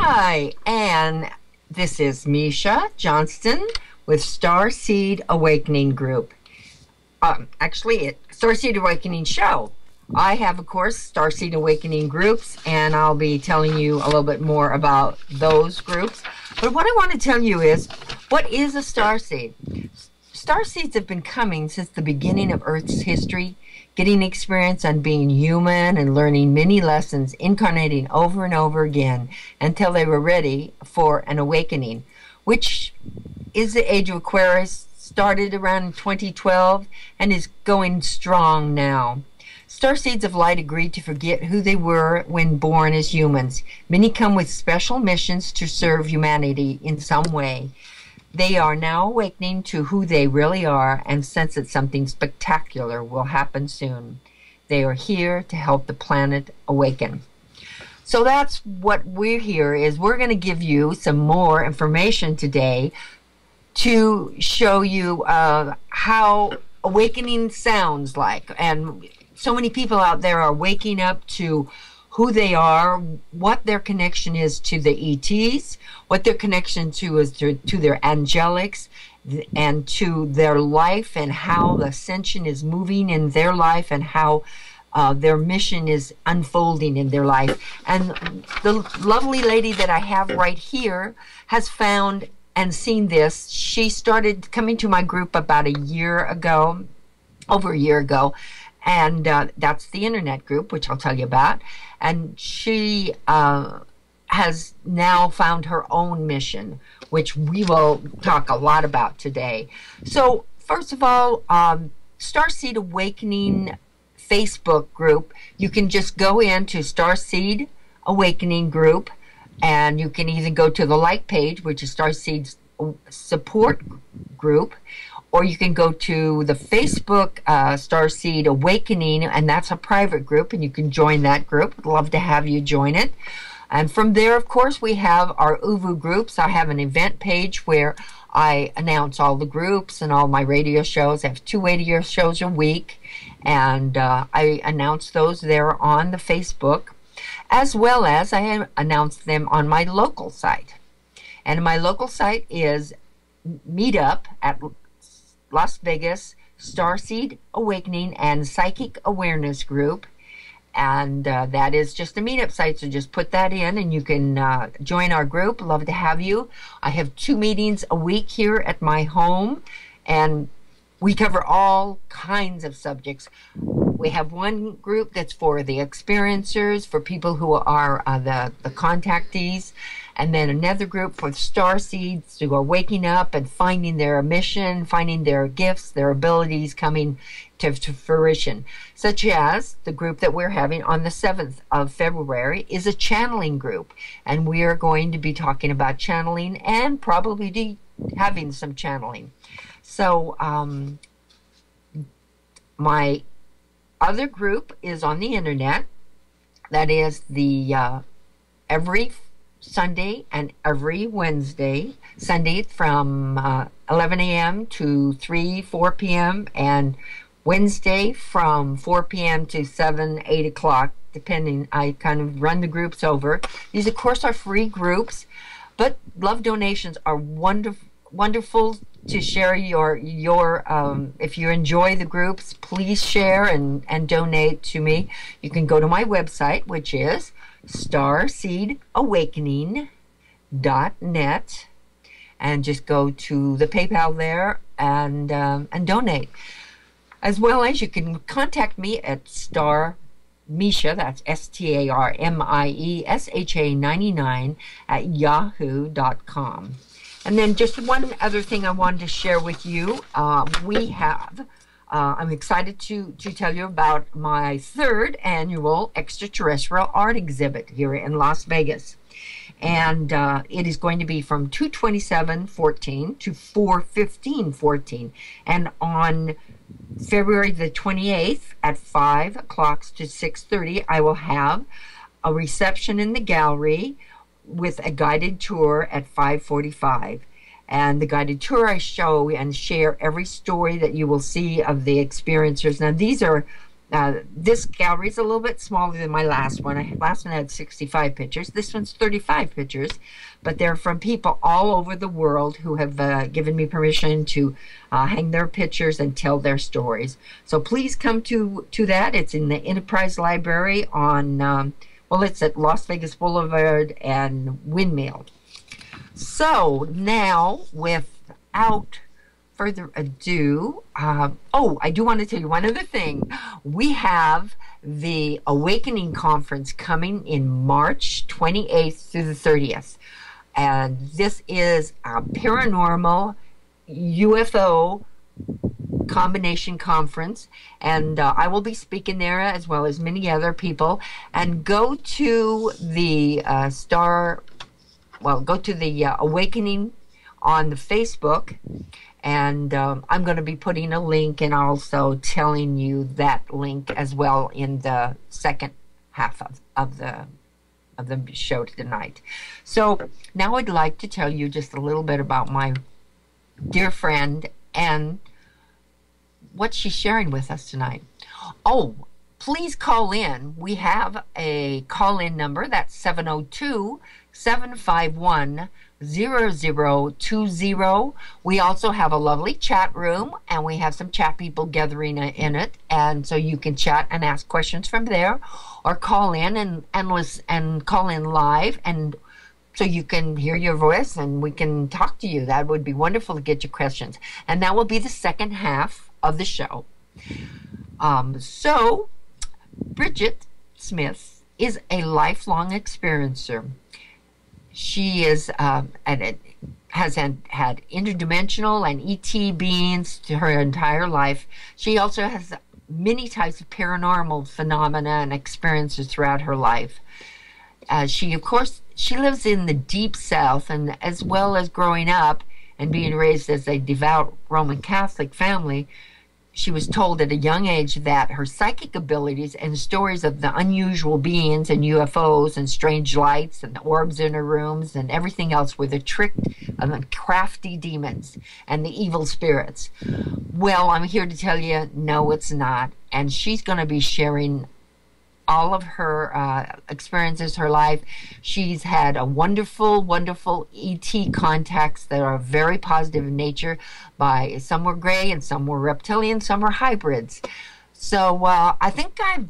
Hi, and this is Miesha Johnston with Starseed Awakening Group. Actually, Starseed Awakening Show. I have, of course, Starseed Awakening groups, and I'll be telling you a little bit more about those groups. But what I want to tell you is, what is a starseed? Starseeds have been coming since the beginning of Earth's history, getting experience on being human and learning many lessons, incarnating over and over again until they were ready for an awakening, which is the age of Aquarius, started around 2012 and is going strong now. Starseeds of light agreed to forget who they were when born as humans. Many come with special missions to serve humanity in some way. They are now awakening to who they really are and sense that something spectacular will happen soon. They are here to help the planet awaken. So that's what we're here is. We're going to give you some more information today to show you how awakening sounds like. And so many people out there are waking up to who they are, what their connection is to the ETs, what their connection to is to their angelics, and to their life and how the ascension is moving in their life and how their mission is unfolding in their life. And the lovely lady that I have right here has found and seen this. She started coming to my group about a year ago, over a year ago, and that's the internet group, which I'll tell you about. And she has now found her own mission, which we will talk a lot about today. So first of all, Starseed Awakening Facebook group, you can just go into Starseed Awakening group, and you can either go to the like page, which is Starseed Support Group, or you can go to the Facebook Starseed Awakening, and that's a private group, and you can join that group. I'd love to have you join it. And from there, of course, we have our UVU groups. I have an event page where I announce all the groups and all my radio shows. I have 2 radio shows a week, and I announce those there on the Facebook, as well as I announce them on my local site. And my local site is Meetup at Las Vegas Starseed Awakening and Psychic Awareness Group, and that is just a meetup site, so just put that in and you can join our group. Love to have you. I have 2 meetings a week here at my home, and we cover all kinds of subjects. We have one group that's for the experiencers, for people who are the contactees, and then another group for starseeds who are waking up and finding their mission, finding their gifts, their abilities coming to fruition. Such as the group that we're having on the 7th of February is a channeling group, and we are going to be talking about channeling and probably having some channeling. So my other group is on the internet. That is the every Sunday and every Wednesday. Sunday from 11 a.m. to 4 p.m. and Wednesday from 4 p.m. to 8 o'clock, depending. I kind of run the groups over. These, of course, are free groups, but love donations are wonderful to share your if you enjoy the groups, please share and donate to me. You can go to my website, which is starseedawakening.net, and just go to the PayPal there and donate. As well as you can contact me at Miesha, that's StarMiesha 99 at yahoo.com. And then just one other thing I wanted to share with you. I'm excited to tell you about my 3rd annual extraterrestrial art exhibit here in Las Vegas. And it is going to be from 2/27/14 to 4/15/14. And on February the 28th at 5 o'clock to 6:30, I will have a reception in the gallery with a guided tour at 5:45. And the guided tour, I show and share every story that you will see of the experiencers. Now, these are This gallery is a little bit smaller than my last one. Last one had 65 pictures. This one's 35 pictures, but they're from people all over the world who have given me permission to hang their pictures and tell their stories. So please come to that. It's in the Enterprise Library on, well, it's at Las Vegas Boulevard and Windmill. So now, without further ado, I do want to tell you one other thing. We have the Awakening Conference coming in March 28th through the 30th. And this is a paranormal UFO combination conference. And I will be speaking there as well as many other people. And go to the Awakening on the Facebook. And I'm going to be putting a link and also telling you that link as well in the second half of the show tonight. So now I'd like to tell you just a little bit about my dear friend and what she's sharing with us tonight. Oh, please call in. We have a call-in number. That's 702-751-0020. We also have a lovely chat room, and we have some chat people gathering in it, and so you can chat and ask questions from there, or call in and listen, and call in live, and so you can hear your voice and we can talk to you. That would be wonderful to get your questions, and that will be the second half of the show. So Bridget Smith is a lifelong experiencer. She has had interdimensional and ET beings to her entire life. She also has many types of paranormal phenomena and experiences throughout her life. She lives in the deep South, and as well as growing up and being raised as a devout Roman Catholic family, she was told at a young age that her psychic abilities and stories of the unusual beings and UFOs and strange lights and the orbs in her rooms and everything else were the tricked and crafty demons and the evil spirits. Well, I'm here to tell you, no, it's not. And she's going to be sharing all of her experiences, her life. She's had a wonderful, wonderful ET contacts that are very positive in nature. By some were gray and some were reptilian, some were hybrids. So I think I've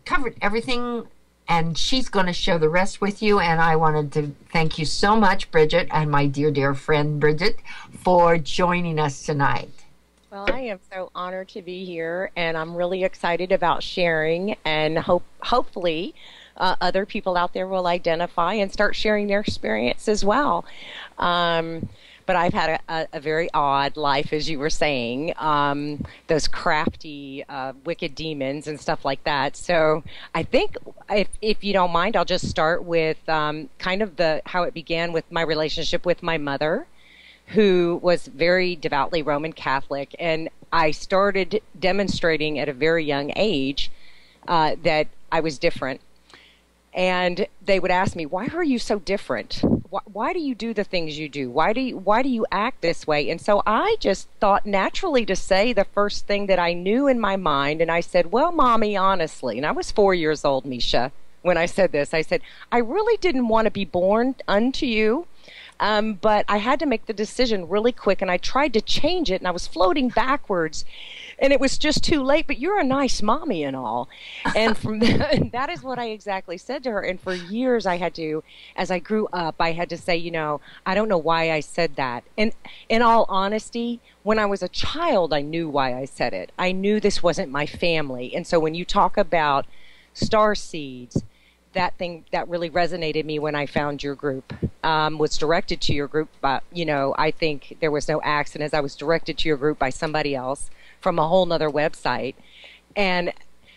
covered everything, and she's going to share the rest with you. And I wanted to thank you so much, Bridget, and my dear, dear friend Bridget, for joining us tonight. Well, I am so honored to be here, and I'm really excited about sharing, and hopefully other people out there will identify and start sharing their experience as well. But I've had a very odd life, as you were saying, those crafty, wicked demons and stuff like that. So I think, if you don't mind, I'll just start with kind of how it began with my relationship with my mother, who was very devoutly Roman Catholic, and I started demonstrating at a very young age that I was different. And they would ask me, "Why are you so different? Why do you do the things you do? Why do you act this way?" And so I just thought naturally to say the first thing that I knew in my mind, and I said, "Well, Mommy, honestly," and I was 4 years old, Miesha, when I said this. I said, "I really didn't want to be born unto you. But I had to make the decision really quick, and I tried to change it, and I was floating backwards, and it was just too late, but you're a nice mommy and all." And from that is what I exactly said to her. And for years I had to, as I grew up, I had to say, I don't know why I said that. And in all honesty, when I was a child, I knew why I said it. I knew this wasn't my family. And so when you talk about star seeds, that thing that really resonated me when I found your group, was directed to your group, but I think there was no accident, as I was directed to your group by somebody else from a whole nother website. And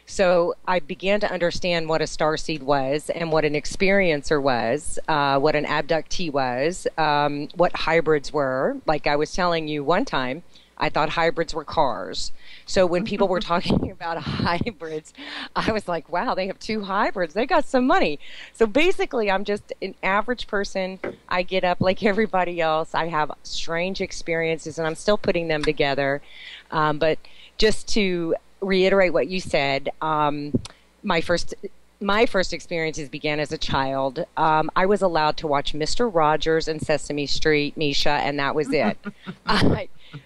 so I began to understand what a starseed was, and what an experiencer was, what an abductee was, what hybrids were. Like I was telling you one time, I thought hybrids were cars. So when people were talking about hybrids, I was like, wow, they have 2 hybrids. They got some money. So basically, I'm just an average person. I get up like everybody else. I have strange experiences, and I'm still putting them together. But just to reiterate what you said. My first my first experiences began as a child. I was allowed to watch Mr. Rogers and Sesame Street, Miesha, and that was it.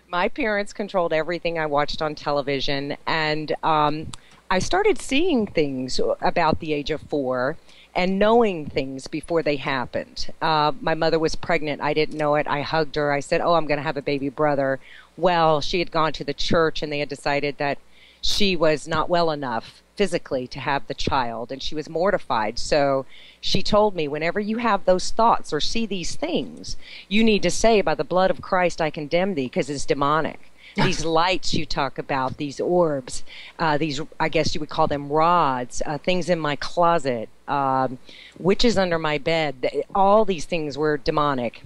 My parents controlled everything I watched on television, and I started seeing things about the age of 4 and knowing things before they happened. My mother was pregnant. I didn't know it. I hugged her. I said, "Oh, I'm going to have a baby brother." Well, she had gone to the church, and they had decided that she was not well enough physically to have the child, and she was mortified. So she told me, whenever you have those thoughts or see these things, you need to say, "By the blood of Christ, I condemn thee," because it's demonic. These lights you talk about, these orbs, these, I guess you would call them rods, things in my closet, witches under my bed, all these things were demonic.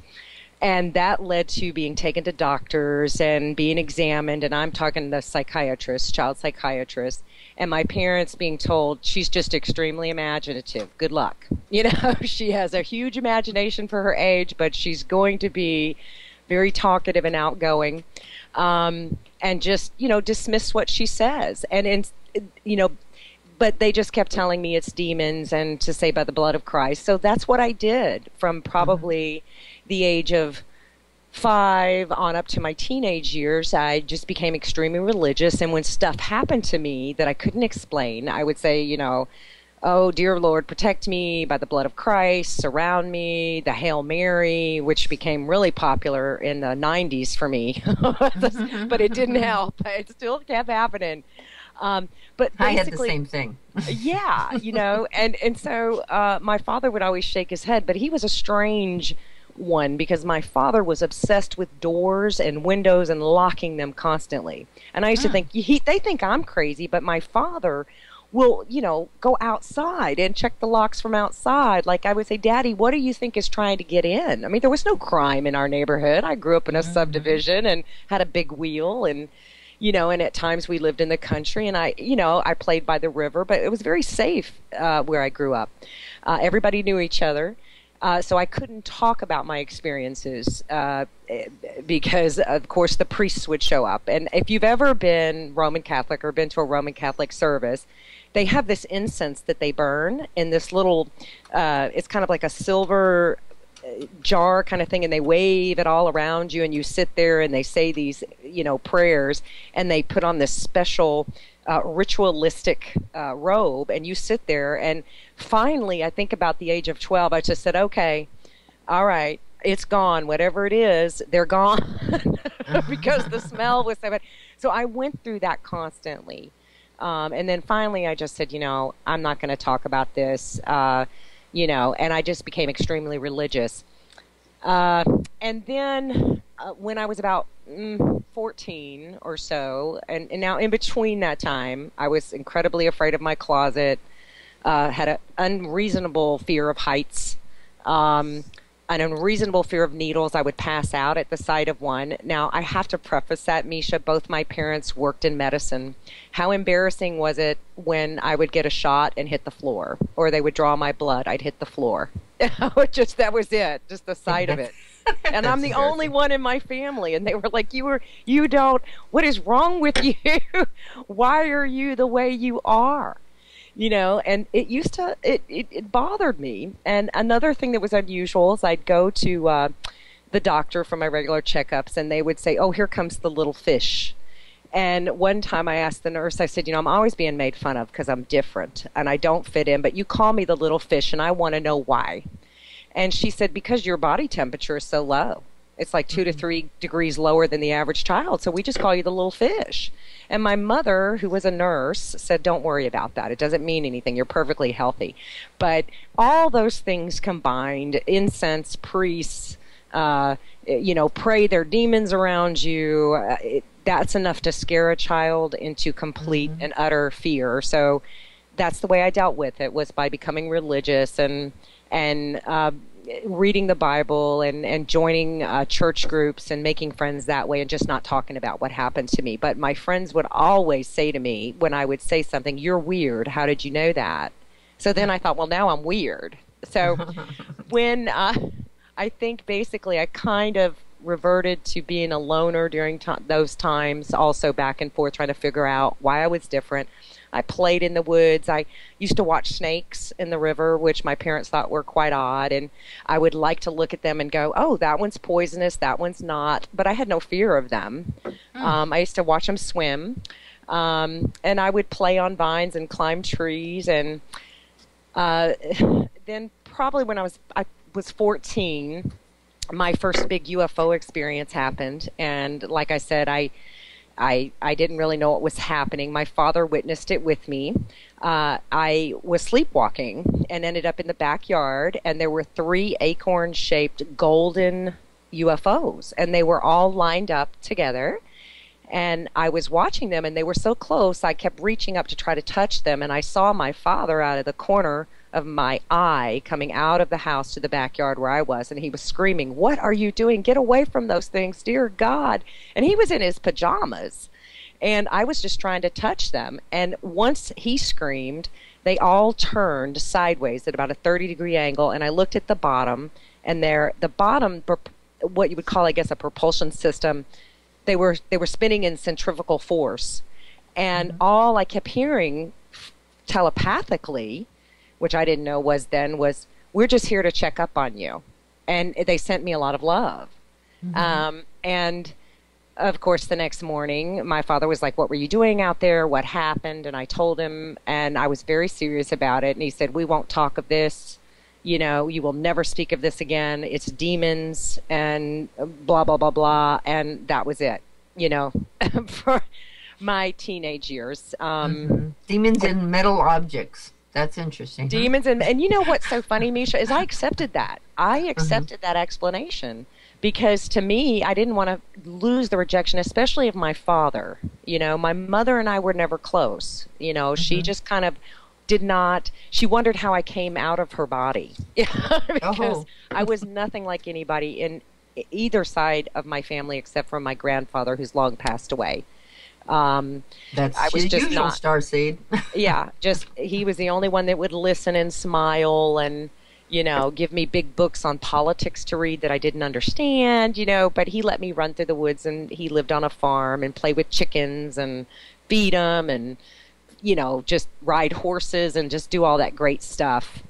And that led to being taken to doctors and being examined. And I'm talking to psychiatrists, child psychiatrists, and my parents being told, "She's just extremely imaginative. Good luck." You know, she has a huge imagination for her age, but she's going to be very talkative and outgoing. And just, dismiss what she says. And, but they just kept telling me it's demons and to say, "By the blood of Christ." So that's what I did from probably the age of 5 on up to my teenage years. I just became extremely religious. And when stuff happened to me that I couldn't explain, I would say, "Oh, dear Lord, protect me by the blood of Christ, surround me," the Hail Mary, which became really popular in the 90s for me. But it didn't help. It still kept happening. But I had the same thing. Yeah, and so my father would always shake his head, but he was a strange one because my father was obsessed with doors and windows and locking them constantly. And I used to think, they think I'm crazy, but my father will, go outside and check the locks from outside. Like I would say, "Daddy, what do you think is trying to get in?" I mean, there was no crime in our neighborhood. I grew up in a subdivision and had a big wheel, and and at times we lived in the country, and I played by the river, but it was very safe where I grew up. Everybody knew each other. So I couldn't talk about my experiences because, of course, the priests would show up. And if you've ever been Roman Catholic or been to a Roman Catholic service, they have this incense that they burn in this little, it's kind of like a silver jar kind of thing, and they wave it all around you, and you sit there and they say these, prayers, and they put on this special ritualistic robe, and you sit there. And finally, I think about the age of 12, I just said, "Okay, all right, it's gone. Whatever it is, they're gone," because the smell was so bad. So I went through that constantly. And then finally I just said, I'm not going to talk about this, and I just became extremely religious. And then when I was about 14 or so, and now in between that time, I was incredibly afraid of my closet, had an unreasonable fear of heights, an unreasonable fear of needles. I would pass out at the sight of one. Now, I have to preface that, Miesha, both my parents worked in medicine. How embarrassing was it when I would get a shot and hit the floor, or they would draw my blood, I'd hit the floor. That was it, just the sight of it. And I'm the only one in my family, and they were like, what is wrong with you? Why are you the way you are? And it bothered me. And another thing that was unusual is I'd go to the doctor for my regular checkups, and they would say, "Oh, here comes the little fish." And one time I asked the nurse, I said, "I'm always being made fun of because I'm different and I don't fit in, but you call me the little fish, and I want to know why." And she said, "Because your body temperature is so low. It's like 2 to 3 degrees lower than the average child, so we just call you the little fish." And my mother, who was a nurse, said, "Don't worry about that. It doesn't mean anything. You're perfectly healthy." But all those things combined, incense, priests, pray their demons around you, that's enough to scare a child into complete and utter fear. So that's the way I dealt with it, was by becoming religious and reading the Bible and joining church groups and making friends that way, and just not talking about what happened to me. But my friends would always say to me when I would say something, "You're weird. How did you know that?" So then I thought, well, now I'm weird. So when I think basically I kind of reverted to being a loner during those times, also back and forth trying to figure out why I was different. I played in the woods. I used to watch snakes in the river, which my parents thought were quite odd. And I would like to look at them and go, oh, that one's poisonous, that one's not. But I had no fear of them. I used to watch them swim. And I would play on vines and climb trees. And then probably when I was 14, my first big UFO experience happened. And like I said, I didn't really know what was happening. My father witnessed it with me. I was sleepwalking and ended up in the backyard, and there were 3 acorn-shaped golden UFOs, and they were all lined up together. And I was watching them, and they were so close, I kept reaching up to try to touch them, and I saw my father out of the corner of my eye coming out of the house to the backyard where I was, and he was screaming, "What are you doing? Get away from those things, dear God." And he was in his pajamas, and I was just trying to touch them. And once he screamed, they all turned sideways at about a 30-degree angle, and I looked at the bottom, and the bottom, what you would call, I guess, a propulsion system, they were spinning in centrifugal force. And all I kept hearing telepathically, which I didn't know was, "We're just here to check up on you." And they sent me a lot of love. And of course, the next morning, my father was like, "What were you doing out there? What happened?" And I told him, and I was very serious about it. And he said, "We won't talk of this. You know, you will never speak of this again. It's demons and blah, blah, blah, blah." And that was it, for my teenage years. Demons and metal objects. That's interesting. Demons and you know what's so funny, Miesha, is I accepted that. I accepted that explanation because to me, I didn't want to lose the rejection, especially of my father. My mother and I were never close. She just kind of did not, she wondered how I came out of her body because I was nothing like anybody in either side of my family except for my grandfather, who's long passed away. That's I was just usual not, Starseed. yeah, just he was the only one that would listen and smile and give me big books on politics to read that I didn't understand, but he let me run through the woods, and he lived on a farm and play with chickens and feed them and just ride horses and just do all that great stuff.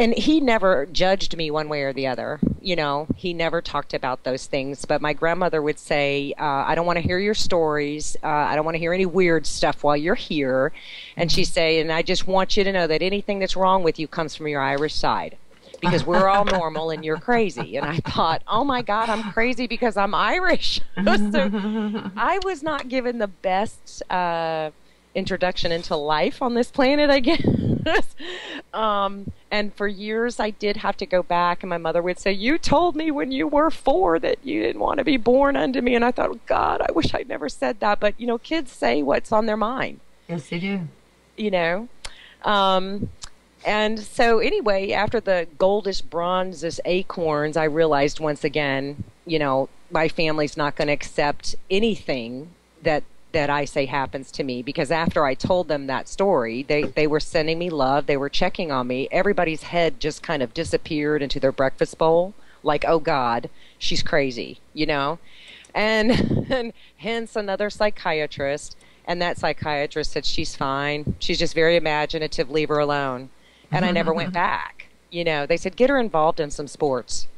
And he never judged me one way or the other. He never talked about those things. But my grandmother would say, "I don't want to hear your stories. I don't want to hear any weird stuff while you're here." And she'd say, "And I just want you to know that anything that's wrong with you comes from your Irish side, because we're all normal and you're crazy." And I thought, oh my God, I'm crazy because I'm Irish. So I was not given the best introduction into life on this planet, I guess. And for years I did have to go back, and my mother would say, "You told me when you were 4 that you didn't want to be born unto me." And I thought, God, I wish I'd never said that. But, kids say what's on their mind. Yes, they do. And so anyway, after the goldish bronzes acorns, I realized once again, my family's not going to accept anything that I say happens to me, because after I told them that story, they were sending me love. They were checking on me. Everybody's head just kind of disappeared into their breakfast bowl, like, oh God, she's crazy, and hence another psychiatrist. And that psychiatrist said, "She's fine. She's just very imaginative. Leave her alone." And I never went back. They said, "Get her involved in some sports.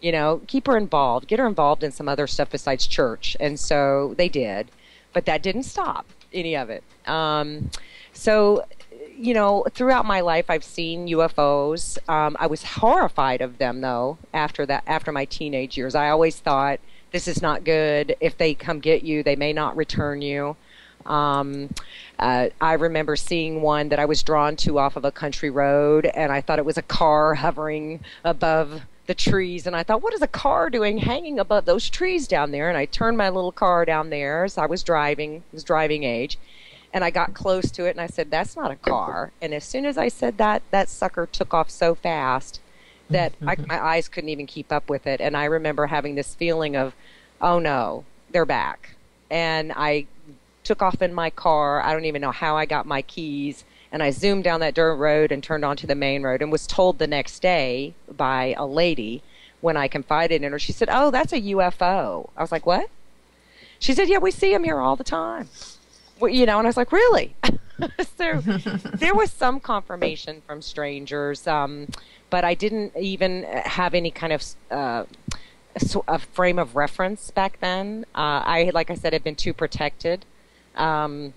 Keep her involved. Get her involved in some other stuff besides church." And so they did. But that didn't stop any of it. So, throughout my life, I've seen UFOs. I was horrified of them, though, after my teenage years. I always thought, this is not good. If they come get you, they may not return you. I remember seeing one that I was drawn to off of a country road, and I thought it was a car hovering above the trees, and I thought, what is a car doing hanging above those trees down there? And I turned my little car down there as I was driving age, and I got close to it, and I said, "That's not a car." And as soon as I said that, that sucker took off so fast that my eyes couldn't even keep up with it. And I remember having this feeling of, oh no, they're back. And I took off in my car. I don't even know how I got my keys. And I zoomed down that dirt road and turned onto the main road, and was told the next day by a lady when I confided in her. She said, "Oh, that's a UFO." I was like, "What?" She said, "Yeah, we see them here all the time." Well, and I was like, "Really?" So there was some confirmation from strangers, but I didn't even have any kind of a frame of reference back then. Like I said, had been too protected. No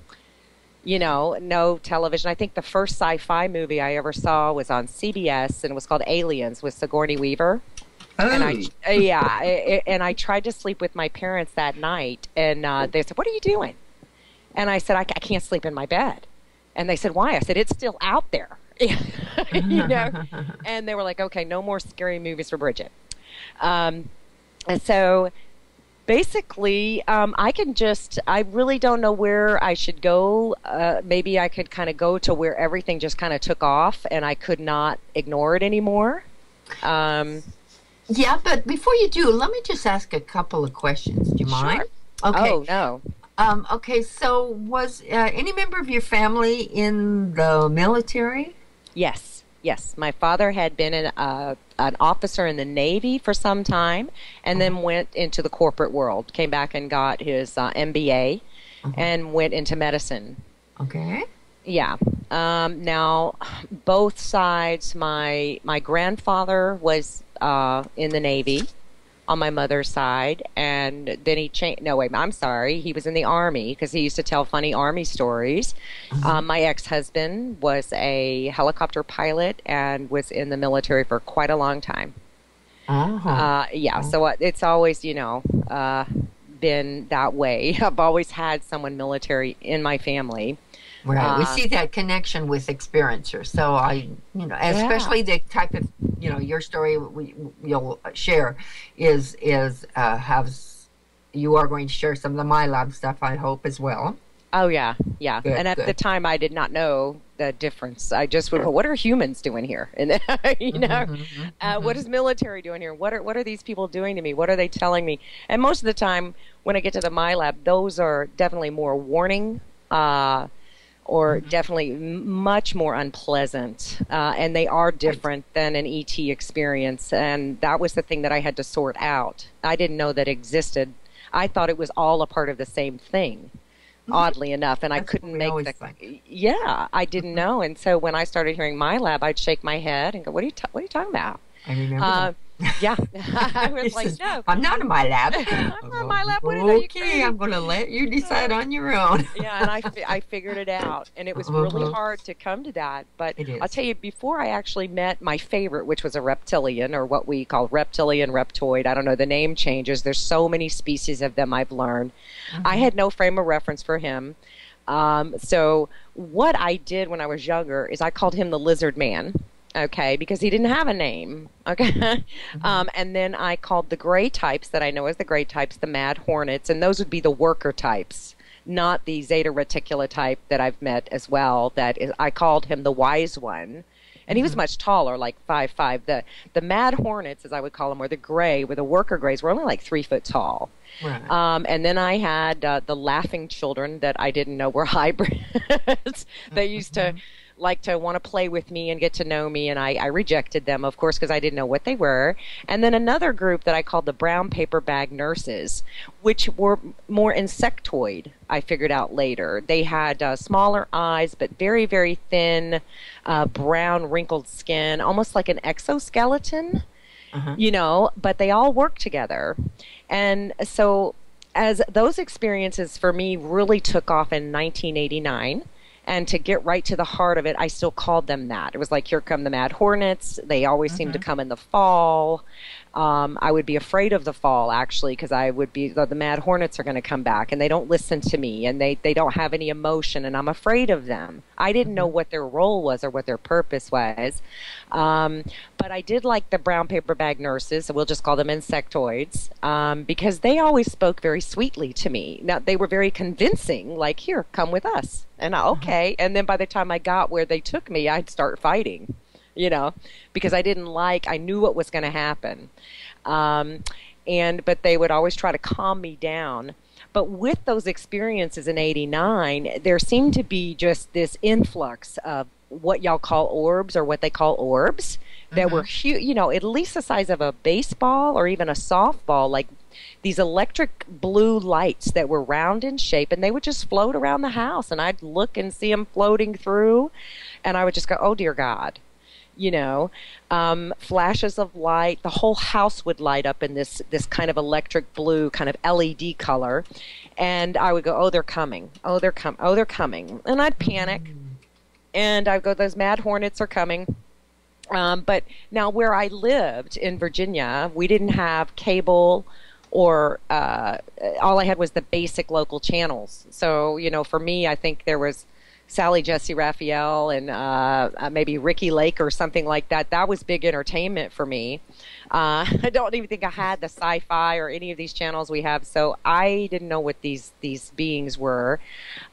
television. I think the first sci-fi movie I ever saw was on CBS, and it was called Aliens with Sigourney Weaver. Oh. And and I tried to sleep with my parents that night, and they said, "What are you doing?" And I said, I can't sleep in my bed." And they said, "Why?" I said, "It's still out there." And they were like, "Okay, no more scary movies for Bridget." And so basically, I really don't know where I should go. Maybe I could kind of go to where everything just kind of took off and I could not ignore it anymore. Yeah, but before you do, let me just ask a couple of questions. Do you mind? Sure. Okay. Oh, no. Okay, so was any member of your family in the military? Yes. My father had been an officer in the Navy for some time, and then went into the corporate world. Came back and got his MBA, and went into medicine. Okay. Yeah. Now, both sides. My grandfather was in the Navy on my mother's side, and then he changed. No, wait, I'm sorry. He was in the Army because he used to tell funny Army stories. My ex-husband was a helicopter pilot and was in the military for quite a long time. So it's always, been that way. I've always had someone military in my family. Right. We see that connection with experiencers. So especially the type of, your story you'll share is you are going to share some of the MyLab stuff, I hope, as well. Oh, yeah. Yeah. Good, and at the time, I did not know the difference. I just would go, what are humans doing here? And, what is military doing here? What are these people doing to me? What are they telling me? And most of the time, when I get to the MyLab, those are definitely more warning, or definitely much more unpleasant. And they are different than an ET experience. And that was the thing that I had to sort out. I didn't know that existed. I thought it was all a part of the same thing, oddly enough. And I couldn't make I didn't know. And so when I started hearing MyLab, I'd shake my head and go, what are you talking about? I remember Yeah. I was like, no. I'm not in my lab. I'm not in my lab. What okay, I'm going to let you decide on your own. Yeah, and I figured it out. And it was really hard to come to that. But I'll tell you, before I actually met my favorite, which was a reptilian, or what we call reptilian, reptoid, I don't know, the name changes. There's so many species of them I've learned. I had no frame of reference for him. So what I did when I was younger is I called him the lizard man. Okay, because he didn't have a name. Okay. And then I called the gray types that I know as the gray types the mad hornets, and those would be the worker types, not the zeta reticula type that I've met as well. I called him the wise one. And he was much taller, like 5'5". The mad hornets, as I would call them, or the gray, were the worker grays, were only like 3 foot tall. Right. And then I had the laughing children that I didn't know were hybrids. They used to like to want to play with me and get to know me, and I rejected them, of course, because I didn't know what they were. And then another group that I called the brown paper bag nurses, which were more insectoid, I figured out later. They had smaller eyes, but very, very thin, brown, wrinkled skin, almost like an exoskeleton, but they all work together. And so as those experiences for me really took off in 1989, and to get right to the heart of it, I still called them that. It was like, here come the mad hornets. They always seem to come in the fall. I would be afraid of the fall, actually, because I would be, the mad hornets are going to come back, and they don't listen to me, and they don't have any emotion, and I'm afraid of them. I didn't know what their role was or what their purpose was. But I did like the brown paper bag nurses, so we'll just call them insectoids, because they always spoke very sweetly to me. Now, they were very convincing, like, here, come with us. And okay. And then by the time I got where they took me, I'd start fighting, because I knew what was going to happen. But they would always try to calm me down. But with those experiences in 89, there seemed to be just this influx of what y'all call orbs, or what they call orbs, that were huge, you know, at least the size of a baseball or even a softball, like these electric blue lights that were round in shape, and they would just float around the house, and I'd look and see them floating through, and I would just go, oh dear God. You know, flashes of light. The whole house would light up in this kind of electric blue, kind of LED color, and I would go, "Oh, they're coming! Oh, they're coming! Oh, they're coming!" And I'd panic, and I'd go, "Those mad hornets are coming." But now, where I lived in Virginia, we didn't have cable, or all I had was the basic local channels. So, you know, for me, I think there was Sally Jesse Raphael and maybe Ricky Lake or something like that. That was big entertainment for me. I don't even think I had the sci-fi or any of these channels we have, so I didn't know what these beings were.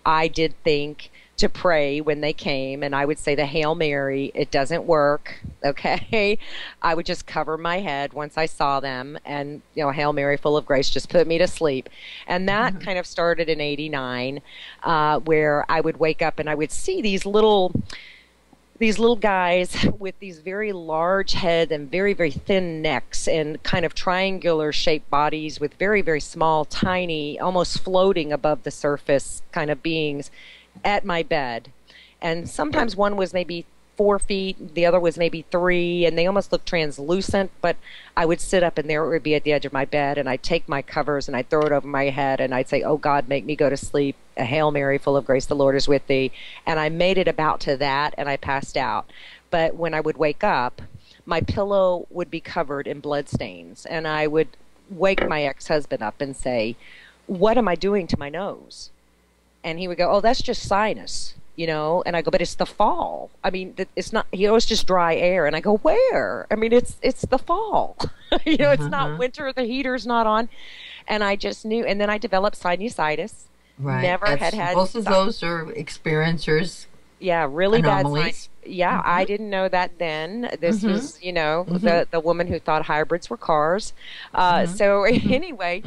I did think to pray when they came, and I would say the Hail Mary. It doesn't work, okay? I would just cover my head once I saw them, and, you know, Hail Mary, full of grace, just put me to sleep. And that kind of started in '89, where I would wake up and I would see these little guys with these very large heads and very, very thin necks and kind of triangular shaped bodies with very, very small, tiny, almost floating above the surface kind of beings at my bed. And sometimes one was maybe 4 feet, the other was maybe 3, and they almost looked translucent, but I would sit up and there it would be at the edge of my bed, and I'd take my covers and I'd throw it over my head and I'd say, "Oh God, make me go to sleep. A Hail Mary, full of grace, the Lord is with thee." And I made it about to that, and I passed out. But when I would wake up, my pillow would be covered in blood stains, and I would wake my ex-husband up and say, "What am I doing to my nose?" And he would go, "Oh, that's just sinus, you know." And I go, "But it's the fall. I mean, it's not, you know, it's just dry air." And I go, "Where? I mean, it's the fall." You know, it's not winter, the heater's not on. And I just knew. And then I developed sinusitis. Right. Never had both of those are experiencers. Yeah, really anomalies. bad. Yeah, I didn't know that then. This was, you know, the woman who thought hybrids were cars. So anyway,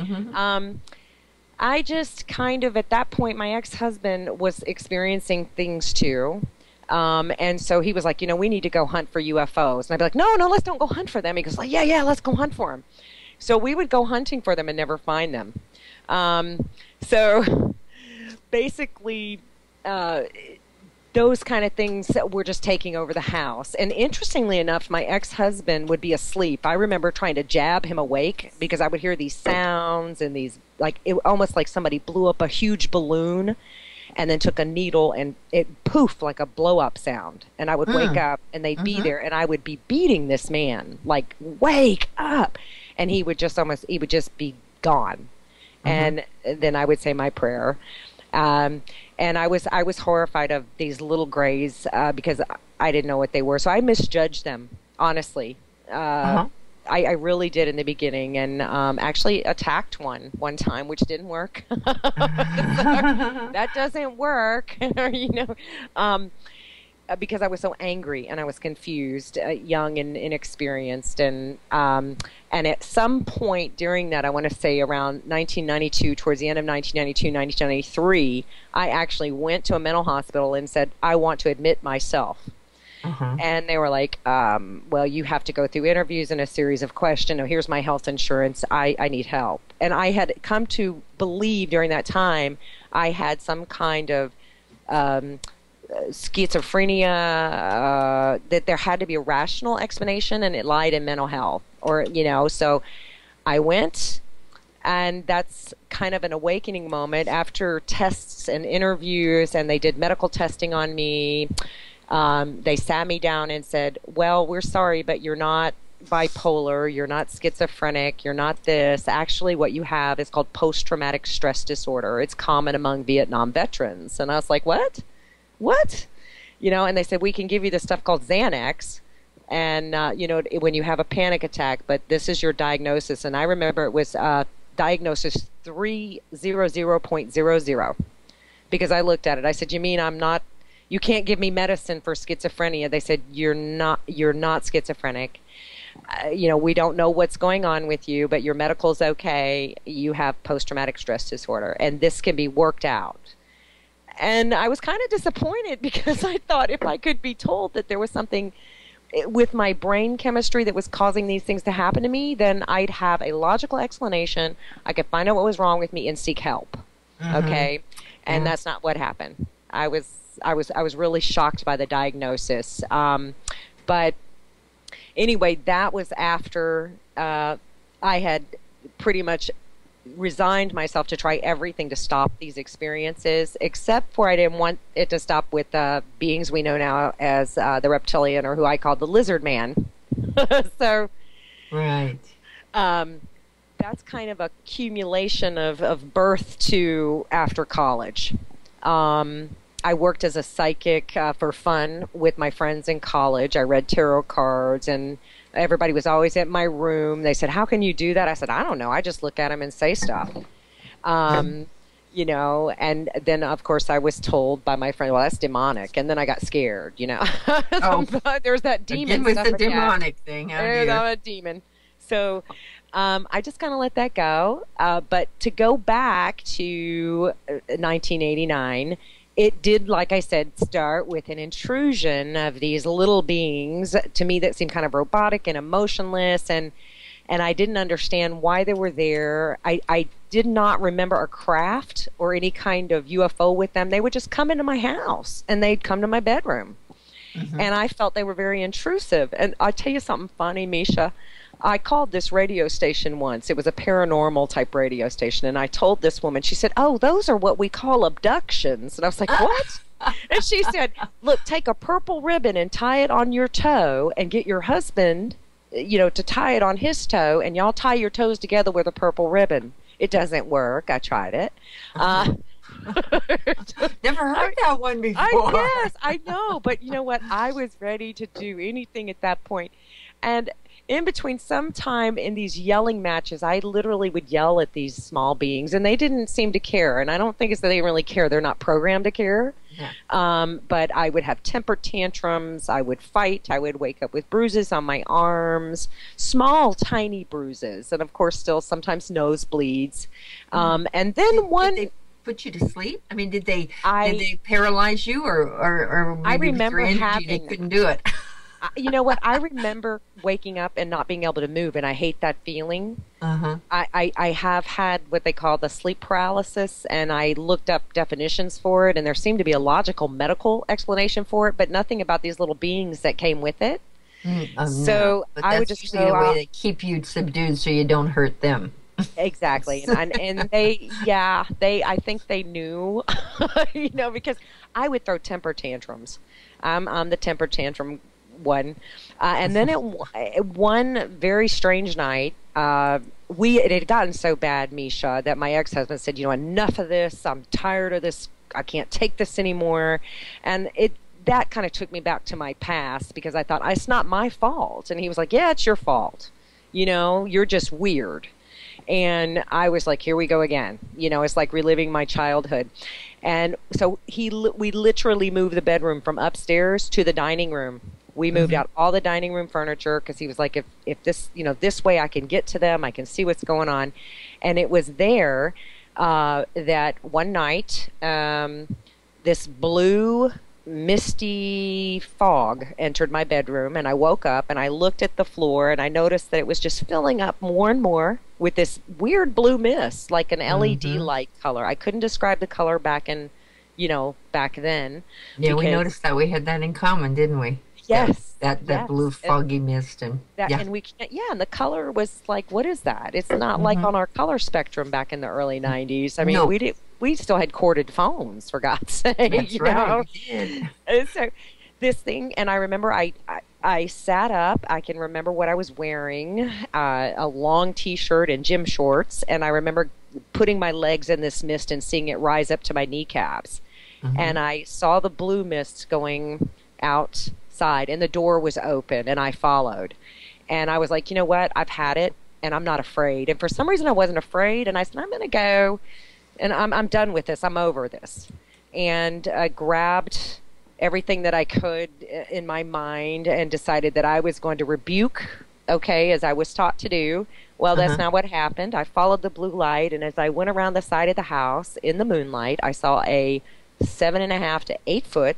I just kind of, at that point, my ex-husband was experiencing things too. And so he was like, you know, we need to go hunt for UFOs. And I'd be like, no, let's don't go hunt for them. He goes like, yeah, let's go hunt for them. So we would go hunting for them and never find them. So basically, those kind of things that were just taking over the house. And interestingly enough, my ex-husband would be asleep. I remember trying to jab him awake because I would hear these sounds and these, like, it almost like somebody blew up a huge balloon and then took a needle and it poof, like a blow up sound. And I would wake up and they'd be there and I would be beating this man, like, wake up. And he would just be gone. And then I would say my prayer. And I was horrified of these little grays because I didn't know what they were. So I misjudged them, honestly. I really did in the beginning, and actually attacked one time, which didn't work. That doesn't work, you know, because I was so angry and I was confused, young and inexperienced, and at some point during that, I want to say around 1992, towards the end of 1992, 1993, I actually went to a mental hospital and said, I want to admit myself. And they were like, well, you have to go through interviews and a series of questions. Oh, here's my health insurance. I need help. And I had come to believe during that time I had some kind of schizophrenia, that there had to be a rational explanation, and it lied in mental health. Or, you know, so I went, and that's kind of an awakening moment after tests and interviews, and they did medical testing on me. They sat me down and said, well, we're sorry, but you're not bipolar, you're not schizophrenic, you're not this. Actually, what you have is called post-traumatic stress disorder. It's common among Vietnam veterans. And I was like, what? You know, and they said, we can give you this stuff called Xanax, and, you know, when you have a panic attack, but this is your diagnosis. And I remember it was diagnosis 300.00, because I looked at it. I said, you mean you can't give me medicine for schizophrenia? They said, you're not schizophrenic. You know, we don't know what's going on with you, but your medical's okay. You have post-traumatic stress disorder, and this can be worked out. And I was kind of disappointed because I thought if I could be told that there was something with my brain chemistry that was causing these things to happen to me, then I'd have a logical explanation. I could find out what was wrong with me and seek help. Okay, and that's not what happened. I was really shocked by the diagnosis. But anyway, that was after I had pretty much resigned myself to try everything to stop these experiences, except for I didn't want it to stop with beings we know now as the Reptilian, or who I call the Lizard Man. So, right. That's kind of a accumulation of birth to after college. I worked as a psychic for fun with my friends in college. I read tarot cards, and everybody was always at my room. They said, "How can you do that?" I said, "I don't know. I just look at them and say stuff." You know, and then, of course, I was told by my friend, "Well, that's demonic." And then I got scared, you know. Oh, there's that demon again with stuff the again. demonic thing. Oh, There's dear. a demon. So I just kind of let that go. But to go back to 1989, it did, like I said, start with an intrusion of these little beings to me that seemed kind of robotic and emotionless, and I didn't understand why they were there. I did not remember a craft or any kind of UFO with them. They would just come into my house, and they'd come to my bedroom. And I felt they were very intrusive. And I'll tell you something funny, Miesha. I called this radio station once. It was a paranormal type radio station. And I told this woman, she said, "Oh, those are what we call abductions." And I was like, "What?" And she said, "Look, take a purple ribbon and tie it on your toe and get your husband, you know, to tie it on his toe, and y'all tie your toes together with a purple ribbon." It doesn't work. I tried it. Never heard that one before. Yes, I know. But you know what? I was ready to do anything at that point. And in between, sometime in these yelling matches, I literally would yell at these small beings, and they didn't seem to care. And I don't think it's that they really care. They're not programmed to care. Yeah. But I would have temper tantrums. I would fight. I would wake up with bruises on my arms, small, tiny bruises, and of course, still sometimes nosebleeds. And then did they put you to sleep? I mean, did they paralyze you, or maybe I remember with your energy, having, they couldn't do it? You know what? I remember waking up and not being able to move, and I hate that feeling. I have had what they call the sleep paralysis, and I looked up definitions for it, and there seemed to be a logical medical explanation for it, but nothing about these little beings that came with it. So but I would that's just usually go a way out. to keep you subdued so you don't hurt them. Exactly. And they, I think they knew, you know, because I would throw temper tantrums. I'm the temper tantrum one. And then one very strange night, it had gotten so bad, Miesha, that my ex-husband said, "You know, enough of this. I'm tired of this. I can't take this anymore." And that kind of took me back to my past, because I thought, it's not my fault. And he was like, "Yeah, it's your fault. You know, you're just weird." And I was like, here we go again. You know, it's like reliving my childhood. And so we literally moved the bedroom from upstairs to the dining room. We moved out all the dining room furniture, because he was like, if this, you know, this way I can get to them, I can see what's going on. And it was there that one night, this blue, misty fog entered my bedroom, and I woke up and I looked at the floor, and I noticed that it was just filling up more and more with this weird blue mist, like an LED light color. I couldn't describe the color back then. Yeah, we noticed that. We had that in common, didn't we? Yes. That blue foggy mist. And we can't, and the color was like, what is that? It's not like on our color spectrum back in the early 90s. I mean, we still had corded phones, for God's sake. That's right, we did. And so this thing, and I remember I sat up. I can remember what I was wearing, a long T-shirt and gym shorts, and I remember putting my legs in this mist and seeing it rise up to my kneecaps. And I saw the blue mist going outside, and the door was open, and I followed. And I was like, you know what? I've had it, and I'm not afraid. And for some reason, I wasn't afraid, and I said, I'm going to go, and I'm done with this. I'm over this. And I grabbed everything that I could in my mind and decided that I was going to rebuke, as I was taught to do. Well, that's not what happened. I followed the blue light, and as I went around the side of the house in the moonlight, I saw a 7.5 to 8 foot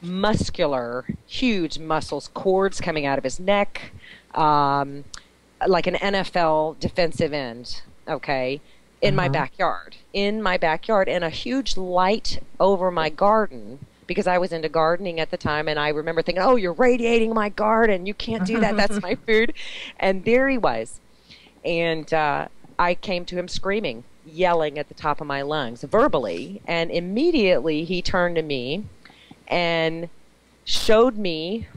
muscular, huge muscles, cords coming out of his neck, like an NFL defensive end, okay, in my backyard. In my backyard, and a huge light over my garden, because I was into gardening at the time, and I remember thinking, oh, you're radiating my garden. You can't do that. That's my food. And there he was. And I came to him screaming, yelling at the top of my lungs, verbally. And immediately he turned to me and showed me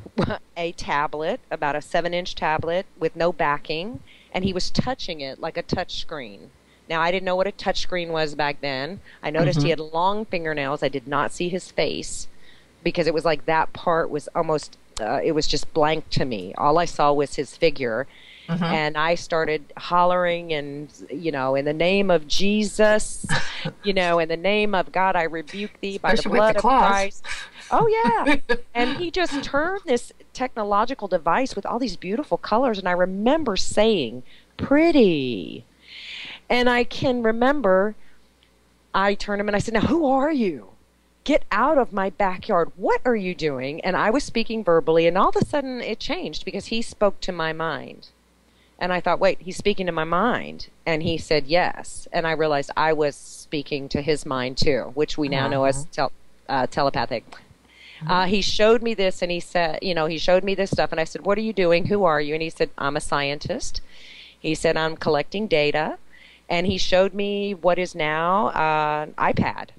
a tablet, about a 7-inch tablet with no backing, and he was touching it like a touch screen. Now, I didn't know what a touchscreen was back then. I noticed he had long fingernails. I did not see his face because it was like that part was almost, it was just blank to me. All I saw was his figure. And I started hollering and, you know, in the name of Jesus, you know, in the name of God, I rebuke thee by the blood of Christ. Oh, yeah. And he just turned this technological device with all these beautiful colors. And I remember saying, pretty. And I can remember I turned him and I said, now, who are you? Get out of my backyard. What are you doing? And I was speaking verbally, and all of a sudden it changed because he spoke to my mind. And I thought, wait, he's speaking to my mind. And he said yes. And I realized I was speaking to his mind too, which we now know as telepathic. He showed me this, and he said, you know, he showed me this stuff. And I said, what are you doing? Who are you? And he said, I'm a scientist. He said, I'm collecting data. And he showed me what is now an iPad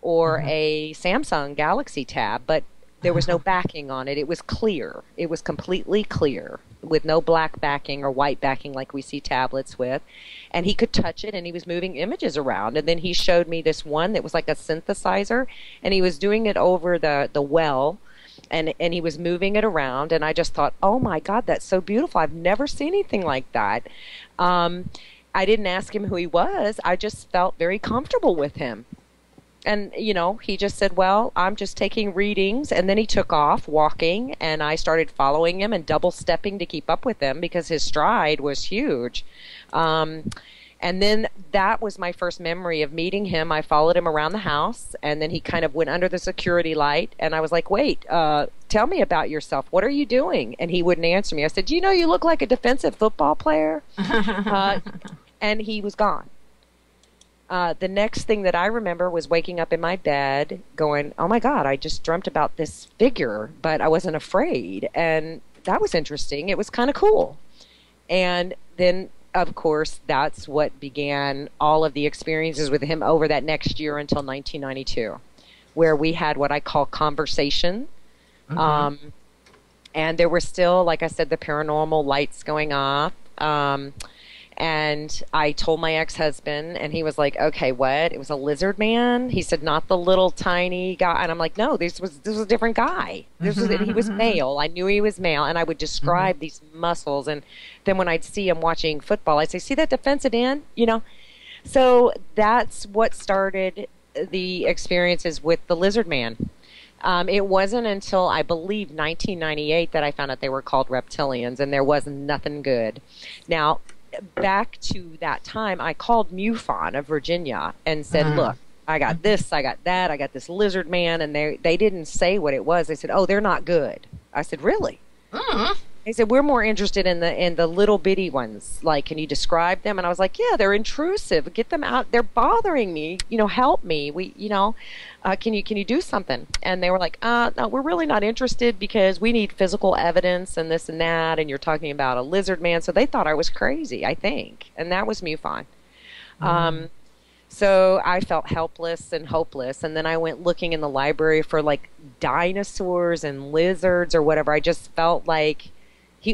or a Samsung Galaxy Tab, but there was no backing on it. It was clear. It was completely clear with no black backing or white backing like we see tablets with. And he could touch it, and he was moving images around. And then he showed me this one that was like a synthesizer, and he was doing it over the well, and he was moving it around. And I just thought, oh, my God, that's so beautiful. I've never seen anything like that. I didn't ask him who he was. I just felt very comfortable with him. And, you know, he just said, well, I'm just taking readings. And then he took off walking, and I started following him and double stepping to keep up with him because his stride was huge. And then that was my first memory of meeting him. I followed him around the house, and then he kind of went under the security light. And I was like, wait, tell me about yourself. What are you doing? And he wouldn't answer me. I said, do you know you look like a defensive football player? And he was gone. The next thing that I remember was waking up in my bed going, oh, my God, I just dreamt about this figure, but I wasn't afraid. And that was interesting. It was kind of cool. And then, of course, that's what began all of the experiences with him over that next year until 1992, where we had what I call conversation. And there were still, like I said, the paranormal lights going off. And I told my ex-husband, and he was like, okay, what? It was a lizard man? He said, not the little tiny guy. And I'm like, no, this was a different guy. He was male. I knew he was male. And I would describe these muscles. And then when I'd see him watching football, I'd say, see that defensive end? You know? So that's what started the experiences with the lizard man. It wasn't until, I believe, 1998 that I found out they were called reptilians, and there was nothing good. Now, back to that time, I called MUFON of Virginia and said, look, I got this, I got that, I got this lizard man, and they didn't say what it was. They said, oh, they're not good. I said, really? They said, we're more interested in the little bitty ones. Like, can you describe them? And I was like, yeah, they're intrusive. Get them out. They're bothering me. You know, help me. Can you do something? And they were like, no, we're really not interested because we need physical evidence and this and that. And you're talking about a lizard man. So they thought I was crazy, I think. And that was MUFON. So I felt helpless and hopeless. And then I went looking in the library for like dinosaurs and lizards or whatever. I just felt like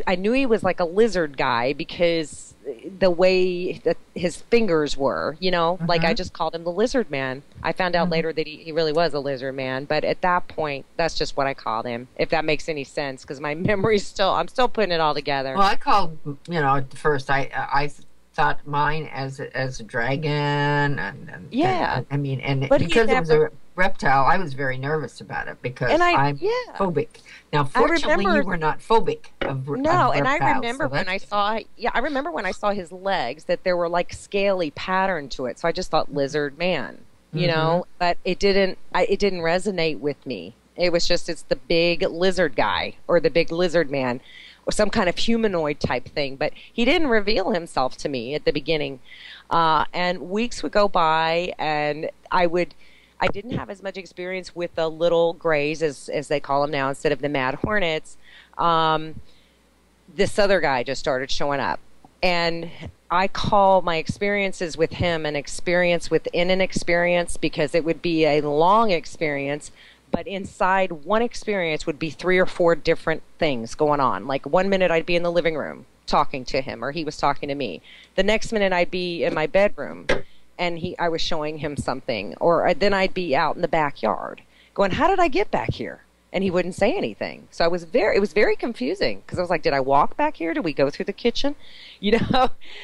I knew he was like a lizard guy because the way that his fingers were, you know, like I just called him the lizard man. I found out later that he really was a lizard man. But at that point, that's just what I called him, if that makes any sense, because my memory's I'm still putting it all together. Well, I called, you know, at first I thought mine as a dragon, and but because it was a reptile, I was very nervous about it because I'm phobic. Now, fortunately, you were not phobic of reptiles, and I remember when I saw his legs that there were like scaly pattern to it. So I just thought lizard man, you know, but it didn't resonate with me. It was just, it's the big lizard guy or the big lizard man or some kind of humanoid type thing. But he didn't reveal himself to me at the beginning. And weeks would go by, and I didn't have as much experience with the little grays, as they call them now, instead of the mad hornets. This other guy just started showing up. And I call my experiences with him an experience within an experience, because it would be a long experience, but inside one experience would be 3 or 4 different things going on. Like one minute I'd be in the living room talking to him, or he was talking to me. The next minute I'd be in my bedroom and I was showing him something, or then I'd be out in the backyard going, how did I get back here? And he wouldn't say anything. So it was very confusing, because I was like, did I walk back here? Did we go through the kitchen?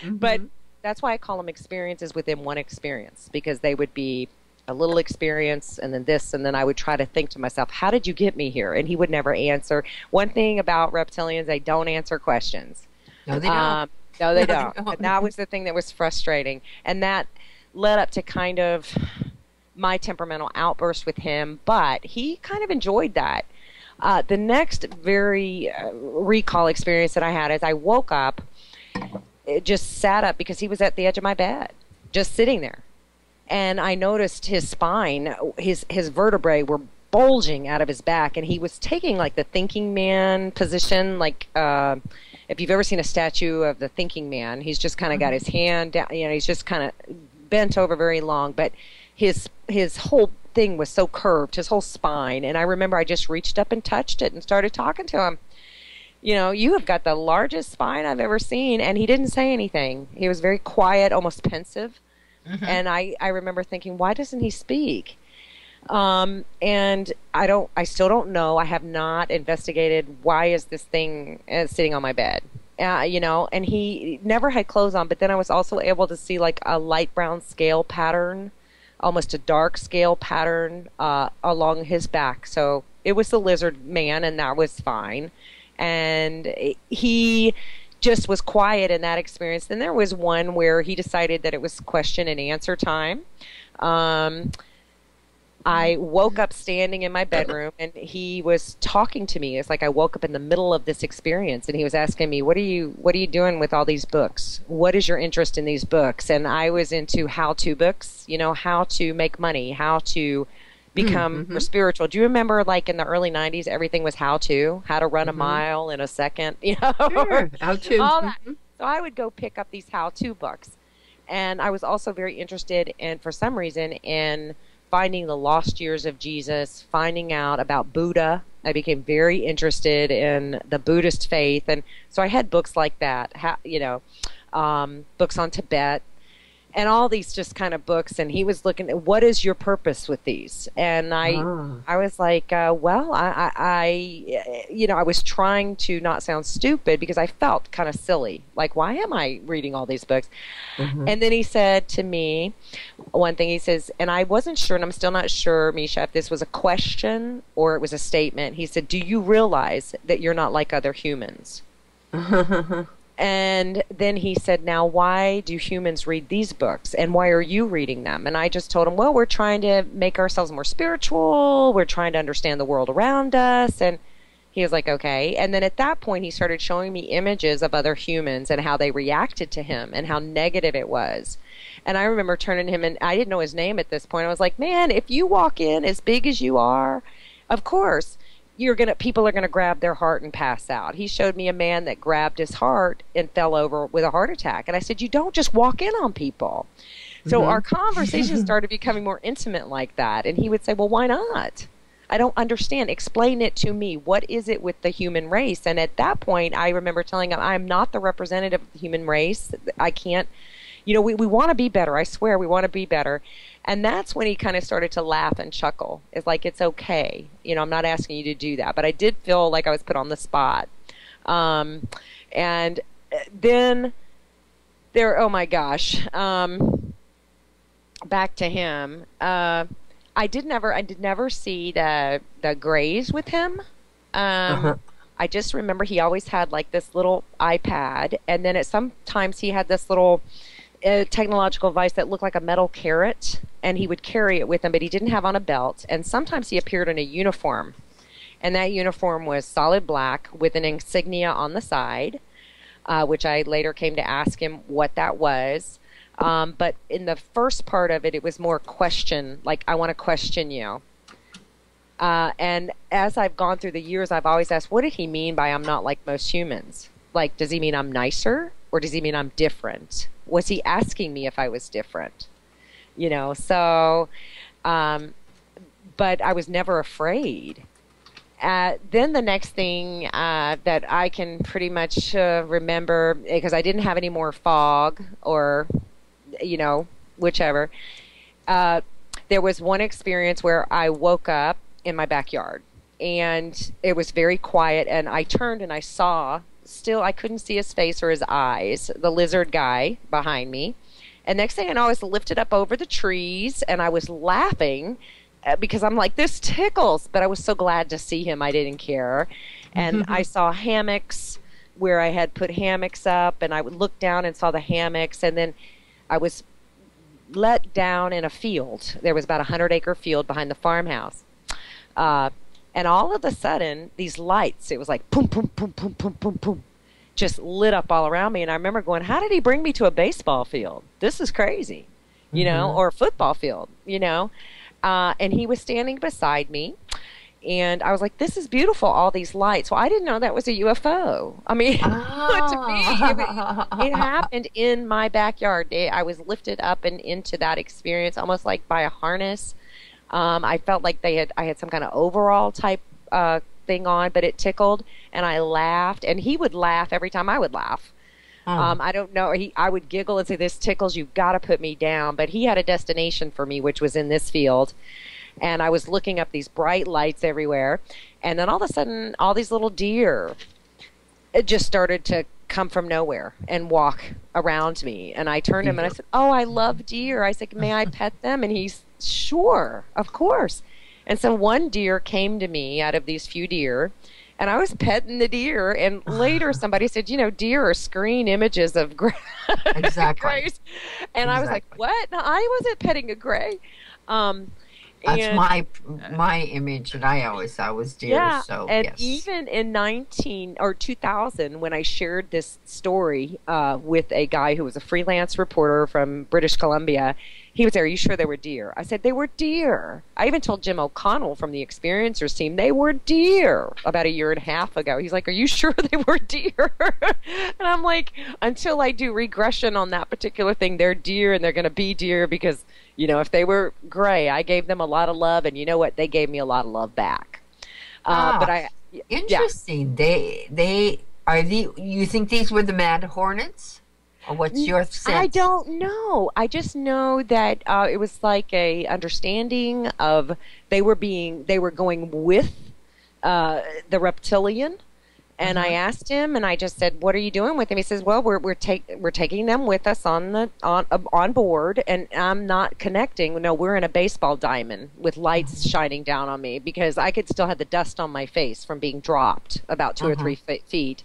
But that's why I call them experiences within one experience, because they would be a little experience and then this, and then I would try to think to myself, how did you get me here? And he would never answer. One thing about reptilians, they don't answer questions. No, they don't. No, they don't. And that was the thing that was frustrating. And that led up to kind of my temperamental outburst with him, but he kind of enjoyed that. The next very recall experience that I had is I woke up, just sat up because he was at the edge of my bed, just sitting there. And I noticed his spine, his vertebrae were bulging out of his back, and he was taking like the thinking man position, like if you've ever seen a statue of the thinking man, he's just kind of got his hand down, he's just kind of bent over very long, but his whole thing was so curved, his whole spine. And I remember I just reached up and touched it and started talking to him. You have got the largest spine I've ever seen. And he didn't say anything. He was very quiet, almost pensive. And I remember thinking, why doesn't he speak? And I still don't know. I have not investigated why is this thing sitting on my bed. And he never had clothes on, but then I was also able to see like a light brown scale pattern, almost a dark scale pattern along his back. So it was the lizard man, and that was fine. And he just was quiet in that experience. Then there was one where he decided that it was question and answer time. I woke up standing in my bedroom, and he was talking to me. It's like I woke up in the middle of this experience, and he was asking me, what are you doing with all these books? What is your interest in these books? And I was into how-to books, how to make money, how to become more spiritual. Do you remember, like, in the early 90s, everything was how to run a mile in a second, Sure. How-to. All that. So I would go pick up these how-to books. And I was also very interested in, for some reason, in finding the lost years of Jesus, finding out about Buddha. I became very interested in the Buddhist faith. And so I had books like that, books on Tibet, and all these just kind of books. And he was looking at, what is your purpose with these? And I was like, I was trying to not sound stupid, because I felt kind of silly. Like, why am I reading all these books? And then he said to me, one thing he says, and I wasn't sure, and I'm still not sure, Miesha, if this was a question or it was a statement. He said, do you realize that you're not like other humans? And then he said, now, why do humans read these books, and why are you reading them? And I just told him, well, we're trying to make ourselves more spiritual. We're trying to understand the world around us. And he was like, okay. And then at that point, he started showing me images of other humans and how they reacted to him and how negative it was. And I remember turning to him, and I didn't know his name at this point. I was like, man, if you walk in as big as you are, of course, people are gonna grab their heart and pass out. He showed me a man that grabbed his heart and fell over with a heart attack. And I said, you don't just walk in on people. So our conversation started becoming more intimate like that. And he would say, well, why not? I don't understand. Explain it to me. What is it with the human race? And at that point, I remember telling him, I'm not the representative of the human race. I can't, we want to be better. I swear we want to be better. And that's when he kind of started to laugh and chuckle. It's like, it's okay. I'm not asking you to do that. But I did feel like I was put on the spot. And then oh my gosh, back to him. I did never see the grays with him. I just remember he always had like this little iPad, and then sometimes he had this little a technological device that looked like a metal carrot, and he would carry it with him, but he didn't have on a belt. And sometimes he appeared in a uniform, and that uniform was solid black with an insignia on the side, which I later came to ask him what that was. But in the first part of it, it was more question, like, I want to question you. And as I've gone through the years, I've always asked, what did he mean by I'm not like most humans? Like, does he mean I'm nicer, or does he mean I'm different? Was he asking me if I was different? You know, so, but I was never afraid. Then the next thing that I can pretty much remember, because I didn't have any more fog or, you know, whichever, there was one experience where I woke up in my backyard, and it was very quiet, and I turned and I saw, still I couldn't see his face or his eyes, the lizard guy behind me. And next thing I know, I was lifted up over the trees, and I was laughing because I'm like, this tickles. But I was so glad to see him, I didn't care. And I saw hammocks where I had put hammocks up, and I would look down and saw the hammocks. And then I was let down in a field. There was about a 100-acre field behind the farmhouse. And all of a sudden, these lights, it was like boom, boom, boom, boom, boom, boom, boom, just lit up all around me. And I remember going, how did he bring me to a baseball field? This is crazy, you know, or a football field, you know. And he was standing beside me. And I was like, this is beautiful, all these lights. Well, I didn't know that was a UFO. I mean, to me, it happened in my backyard. I was lifted up and into that experience almost like by a harness. I felt like I had some kind of overall type thing on, but it tickled, and I laughed, and he would laugh every time I would laugh. I don't know. I would giggle and say, this tickles, you've got to put me down. But he had a destination for me, which was in this field. And I was looking up these bright lights everywhere. And then all of a sudden, all these little deer, it just started to come from nowhere and walk around me. And I turned to him and I said, oh, I love deer. I said, may I pet them? And he's, sure, of course. And so one deer came to me out of these few deer, and I was petting the deer. And later somebody said, you know, deer are screen images of exactly. grays. And I was like, what? No, I wasn't petting a gray. That's my image that I always saw was deer. Yeah, so, and yes. even in 2000, when I shared this story with a guy who was a freelance reporter from British Columbia, he would say, are you sure they were deer? I said, they were deer. I even told Jim O'Connell from the Experiencers team, they were deer about 1.5 years ago. He's like, are you sure they were deer? And I'm like, until I do regression on that particular thing, they're deer, and they're going to be deer because, you know, if they were gray, I gave them a lot of love, and you know what? They gave me a lot of love back. Interesting. Yeah. You think these were the mad hornets? Or what's your sense? I don't know. I just know that it was like a understanding of they were going with the reptilian. And I asked him, and I just said, "What are you doing with him?" He says, "Well, we're taking them with us on board, and I'm not connecting. No, we're in a baseball diamond with lights shining down on me because I could still have the dust on my face from being dropped about 2 or 3 feet,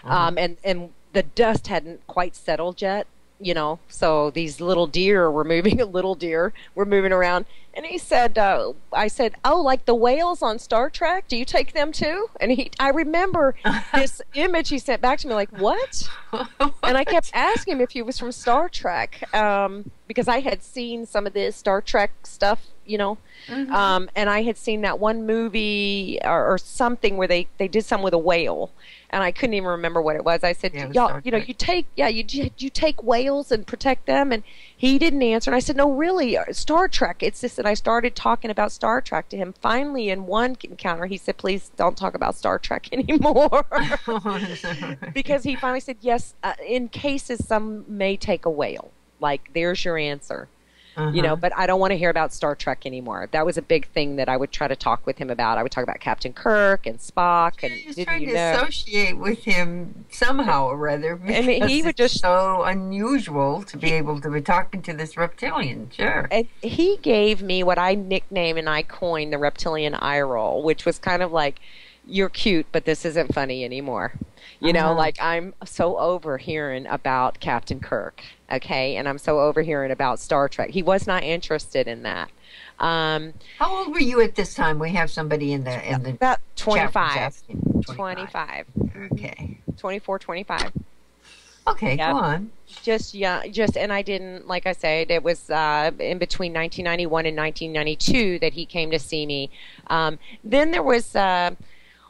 and the dust hadn't quite settled yet, you know. So these little deer were moving. Were moving around." And he said, I said, oh, like the whales on Star Trek? Do you take them too? And I remember this image he sent back to me, like, what? And I kept asking him if he was from Star Trek, because I had seen some of the Star Trek stuff, you know. And I had seen that one movie or something where they did something with a whale. And I couldn't even remember what it was. I said, y'all, you know, you take whales and protect them. And he didn't answer. And I said, no, really, Star Trek. It's this. And I started talking about Star Trek to him. Finally, in one encounter, he said, please don't talk about Star Trek anymore. Because he finally said, yes, in cases some may take a whale. Like, there's your answer. You know, but I don't want to hear about Star Trek anymore. That was a big thing that I would try to talk with him about. I would talk about Captain Kirk and Spock. And you're trying to associate with him somehow or other. I mean, he would just so unusual to be able to be talking to this reptilian. Sure. And he gave me what I nicknamed and I coined the reptilian eye roll, which was kind of like, you're cute, but this isn't funny anymore. You know, like I'm so over hearing about Captain Kirk, okay, and I'm so over hearing about Star Trek. He was not interested in that. How old were you at this time? We have somebody in the About chat 25. room 25. Okay. 24, 25. Okay, Yep. go on. Just and I didn't, like I said, it was in between 1991 and 1992 that he came to see me. Then there was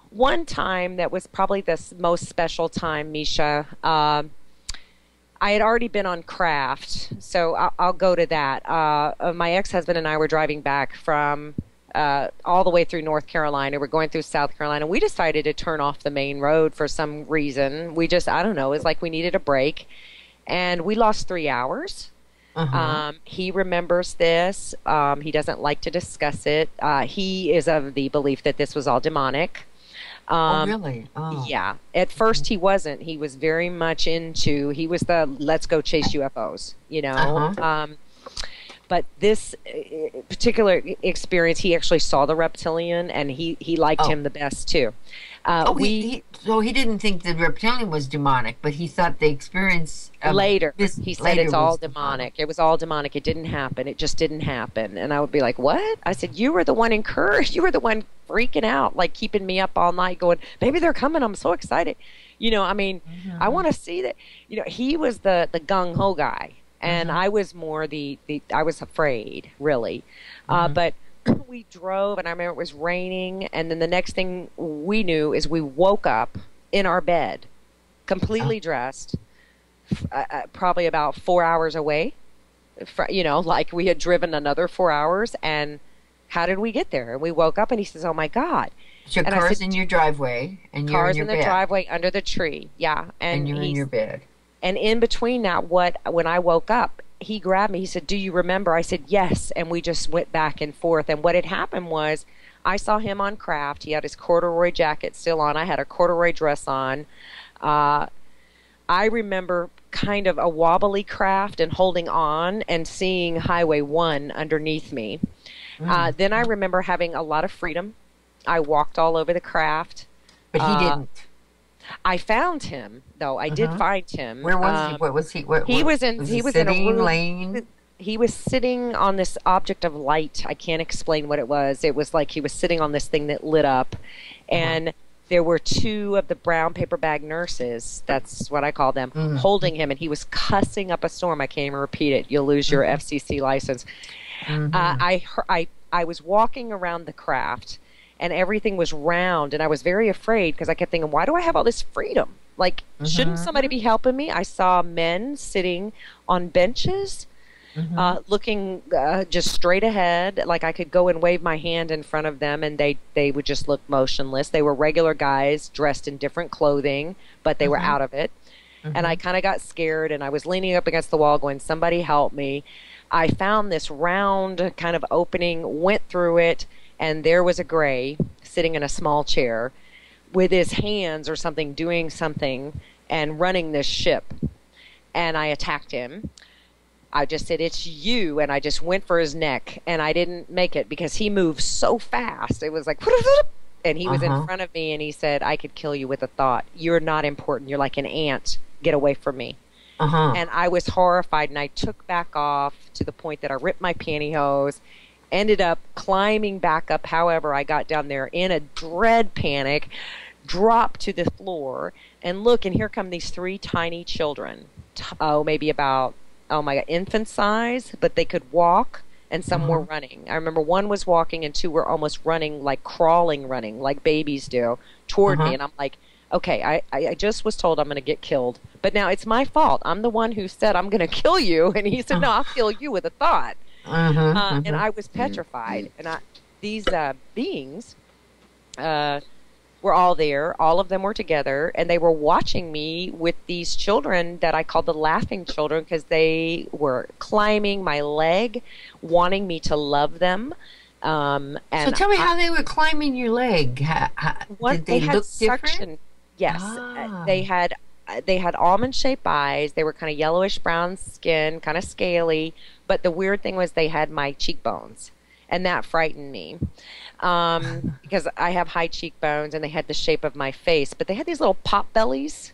one time that was probably the most special time, Miesha. I had already been on craft, so I'll go to that. My ex-husband and I were driving back from all the way through North Carolina. We're going through South Carolina. We decided to turn off the main road for some reason. We just, I don't know, it's like we needed a break. And we lost 3 hours. He remembers this. He doesn't like to discuss it. He is of the belief that this was all demonic. Oh, really? Oh. Yeah. At first, he wasn't. He was very much into, he was the let's go chase UFOs, you know. But this particular experience, he actually saw the Reptilian, and he liked him the best, too. So he didn't think the Reptilian was demonic, but he thought the experience later. He said it's all demonic. It was all demonic. It didn't happen. It just didn't happen. And I would be like, what? I said, you were the one encouraged. You were the one freaking out, like keeping me up all night going, maybe they're coming. I'm so excited. You know, I mean, I want to see that. You know, he was the gung-ho guy. And I was more I was afraid, really. But we drove, and I remember it was raining, and then the next thing we knew is we woke up in our bed, completely dressed, probably about 4 hours away. You know, like we had driven another 4 hours, and how did we get there? And we woke up, and he says, oh, my God. So your car's in your driveway, and you're in your bed. Cars in the driveway under the tree, yeah. And you're in your bed. And in between that, when I woke up, he grabbed me. He said, do you remember? I said, yes. And we just went back and forth. And what had happened was I saw him on craft. He had his corduroy jacket still on. I had a corduroy dress on. I remember kind of a wobbly craft and holding on and seeing Highway 1 underneath me. Then I remember having a lot of freedom. I walked all over the craft. But he didn't. I found him, though. I did find him. Where was he? What was he? He was in a room. Lane? He was sitting on this object of light. I can't explain what it was. It was like he was sitting on this thing that lit up, and there were two of the brown paper bag nurses. That's what I call them, holding him, and he was cussing up a storm. I can't even repeat it. You'll lose your FCC license. I was walking around the craft, and everything was round, and I was very afraid because I kept thinking, why do I have all this freedom? Like, shouldn't somebody be helping me? I saw men sitting on benches, looking just straight ahead, like I could go and wave my hand in front of them, and they would just look motionless. They were regular guys dressed in different clothing, but they were out of it. And I kind of got scared, and I was leaning up against the wall going, somebody help me. I found this round kind of opening, went through it, and there was a gray sitting in a small chair with his hands or something doing something and running this ship. And I attacked him. I just said, it's you. And I just went for his neck. And I didn't make it because he moved so fast. It was like, and he was in front of me, and he said, I could kill you with a thought. You're not important. You're like an ant. Get away from me. And I was horrified, and I took back off to the point that I ripped my pantyhose, ended up climbing back up. However, I got down there in a dread panic, dropped to the floor, and look, and here come these three tiny children. Maybe about, infant size, but they could walk, and some were running. I remember one was walking, and two were almost running, like crawling, running, like babies do, toward me. And I'm like, okay, I just was told I'm going to get killed, but now it's my fault. I'm the one who said I'm going to kill you, and he said, no, I'll kill you with a thought. And I was petrified. And these beings were all there. All of them were together, and they were watching me with these children that I called the laughing children because they were climbing my leg, wanting me to love them. And so tell me how they were climbing your leg. Did they look different? Suction. Yes, they had almond-shaped eyes. They were kind of yellowish brown skin, kind of scaly. But the weird thing was they had my cheekbones. and that frightened me because I have high cheekbones and they had the shape of my face, but they had these little pop bellies,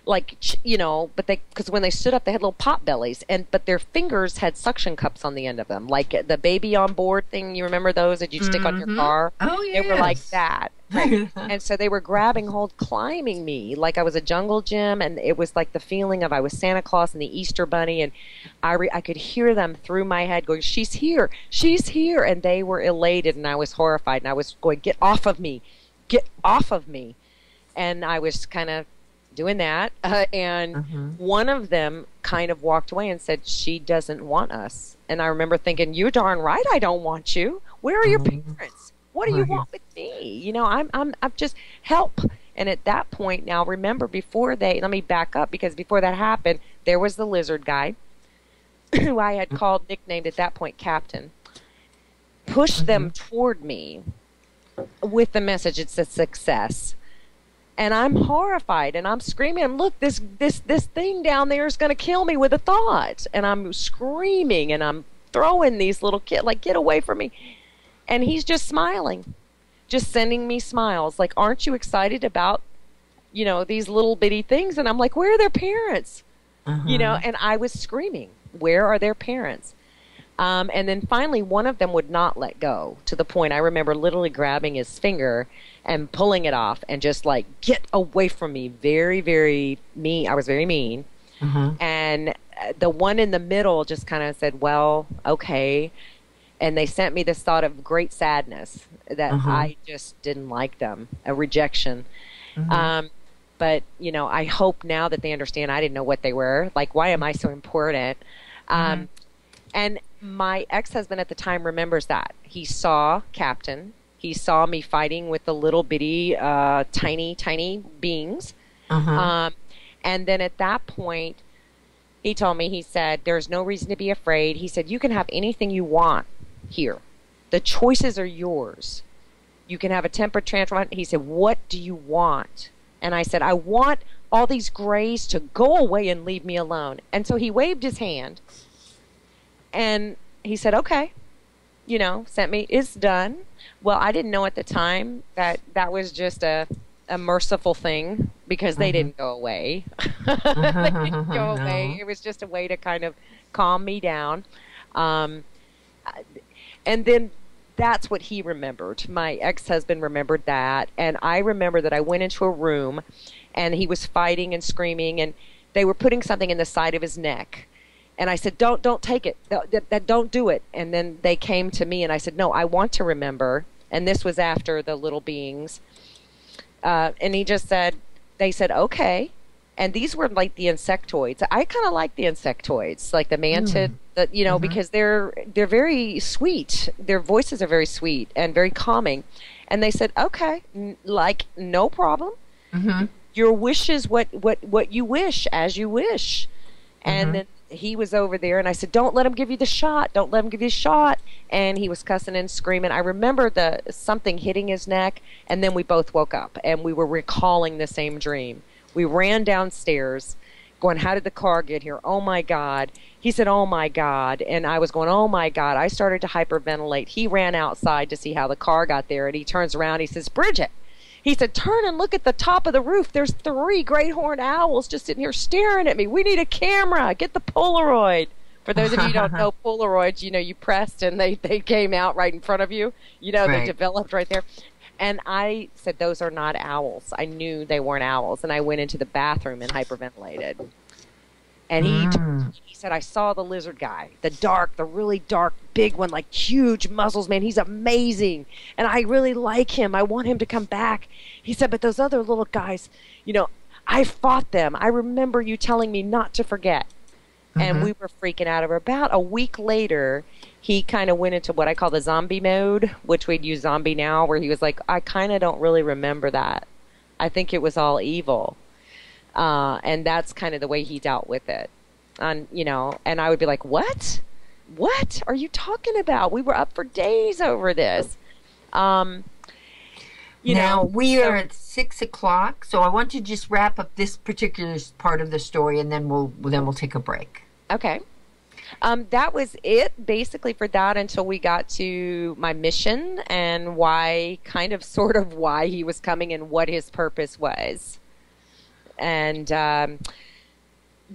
like, you know, but they, because when they stood up, they had little pop bellies, but their fingers had suction cups on the end of them, like the baby on board thing. You remember those that you'd stick on your car? Oh, They were like yes. that. Right. And so they were grabbing hold, climbing me like I was a jungle gym, and it was like the feeling of I was Santa Claus and the Easter Bunny, and I could hear them through my head going, she's here, and they were elated, and I was horrified, and I was going, get off of me, get off of me, and I was kind of doing that, and one of them kind of walked away and said, she doesn't want us. And I remember thinking, you're darn right I don't want you. Where are your parents? What do you want with me? You know, I'm just help. And at that point, now remember, before let me back up, because before that happened, there was the lizard guy who I had nicknamed at that point Captain, pushed them toward me with the message, it's a success. And I'm horrified, and I'm screaming, look, this thing down there is going to kill me with a thought. And I'm screaming, and I'm throwing these little kids, like, get away from me. And he's just smiling, just sending me smiles. Like, aren't you excited about, you know, these little bitty things? And I'm like, where are their parents? You know, and I was screaming, where are their parents? And then finally, one of them would not let go, to the point I remember literally grabbing his finger and pulling it off and just like, get away from me. Very, very mean. I was very mean. And the one in the middle just kind of said, well, okay. And they sent me this thought of great sadness that I just didn't like them, a rejection. But, you know, I hope now that they understand I didn't know what they were. Like, why am I so important? And my ex-husband at the time remembers that. He saw Captain. He saw me fighting with the little bitty, tiny beings. And then at that point, he told me, he said, there's no reason to be afraid. He said, you can have anything you want here. The choices are yours. You can have a temper tantrum. He said, what do you want? And I said, I want all these grays to go away and leave me alone. And so he waved his hand. And he said, okay, you know, sent me, it's done. Well, I didn't know at the time that that was just a merciful thing, because they didn't go away. They didn't go away. It was just a way to kind of calm me down. And then that's what he remembered. My ex-husband remembered that. And I remember that I went into a room and he was fighting and screaming, and they were putting something in the side of his neck. And I said, don't take it. Don't do it. And then they came to me and I said, no, I want to remember. And this was after the little beings. And he just said, they said, okay. And these were like the insectoids. I kind of like the insectoids, like the mantid, you know, because they're very sweet. Their voices are very sweet and very calming. And they said, okay, like, no problem. Your wish is what you wish, as you wish. And then he was over there, and I said, don't let him give you the shot. Don't let him give you the shot. And he was cussing and screaming. I remember something hitting his neck, and then we both woke up, and we were recalling the same dream. We ran downstairs going, how did the car get here? Oh, my God. He said, oh, my God. And I was going, oh, my God. I started to hyperventilate. He ran outside to see how the car got there, and he turns around. He says, Bridget. He said, turn and look at the top of the roof. There's 3 great horned owls just sitting here staring at me. We need a camera. Get the Polaroid. For those of you who don't know Polaroids, you know, you pressed and they came out right in front of you. You know, they developed right there. And I said, those are not owls. I knew they weren't owls. And I went into the bathroom and hyperventilated. And he said, I saw the lizard guy, the really dark, big one, like huge muscles, man. He's amazing. And I really like him. I want him to come back. He said, but those other little guys, you know, I fought them. I remember you telling me not to forget. And we were freaking out over. About a week later, he kind of went into what I call the zombie mode, which we'd use zombie now, where he was like, I kind of don't really remember that. I think it was all evil. And that's kind of the way he dealt with it. You know, and I would be like, what are you talking about? We were up for days over this. We are at 6 o'clock, so I want to just wrap up this particular part of the story, and then we'll take a break. Okay. That was it basically for that until we got to my mission and why, kind of, sort of why he was coming and what his purpose was. And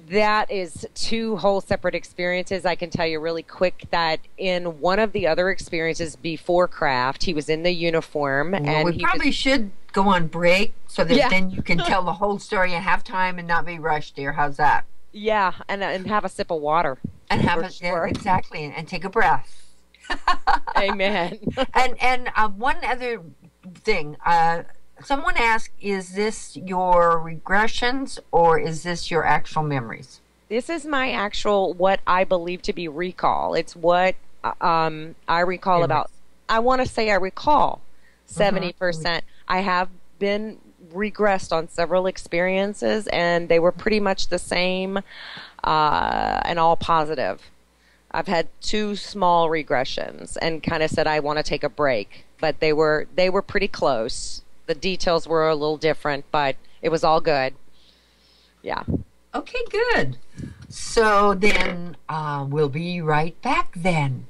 that is two whole separate experiences. I can tell you really quick that in one of the other experiences before craft, he was in the uniform. Well, and we probably should go on break so that Yeah. then you can tell the whole story and have time and not be rushed, dear. How's that? Yeah, and have a sip of water. And have For it, sure. exactly, and take a breath. Amen. And one other thing, someone asked, is this your regressions or is this your actual memories? This is my actual, what I believe to be recall. It's what I recall about, I want to say I recall 70%. I have been regressed on several experiences, and they were pretty much the same and all positive. I've had two small regressions and kind of said I want to take a break, but they were pretty close. The details were a little different, but it was all good. Yeah. Okay, good. So then we'll be right back then.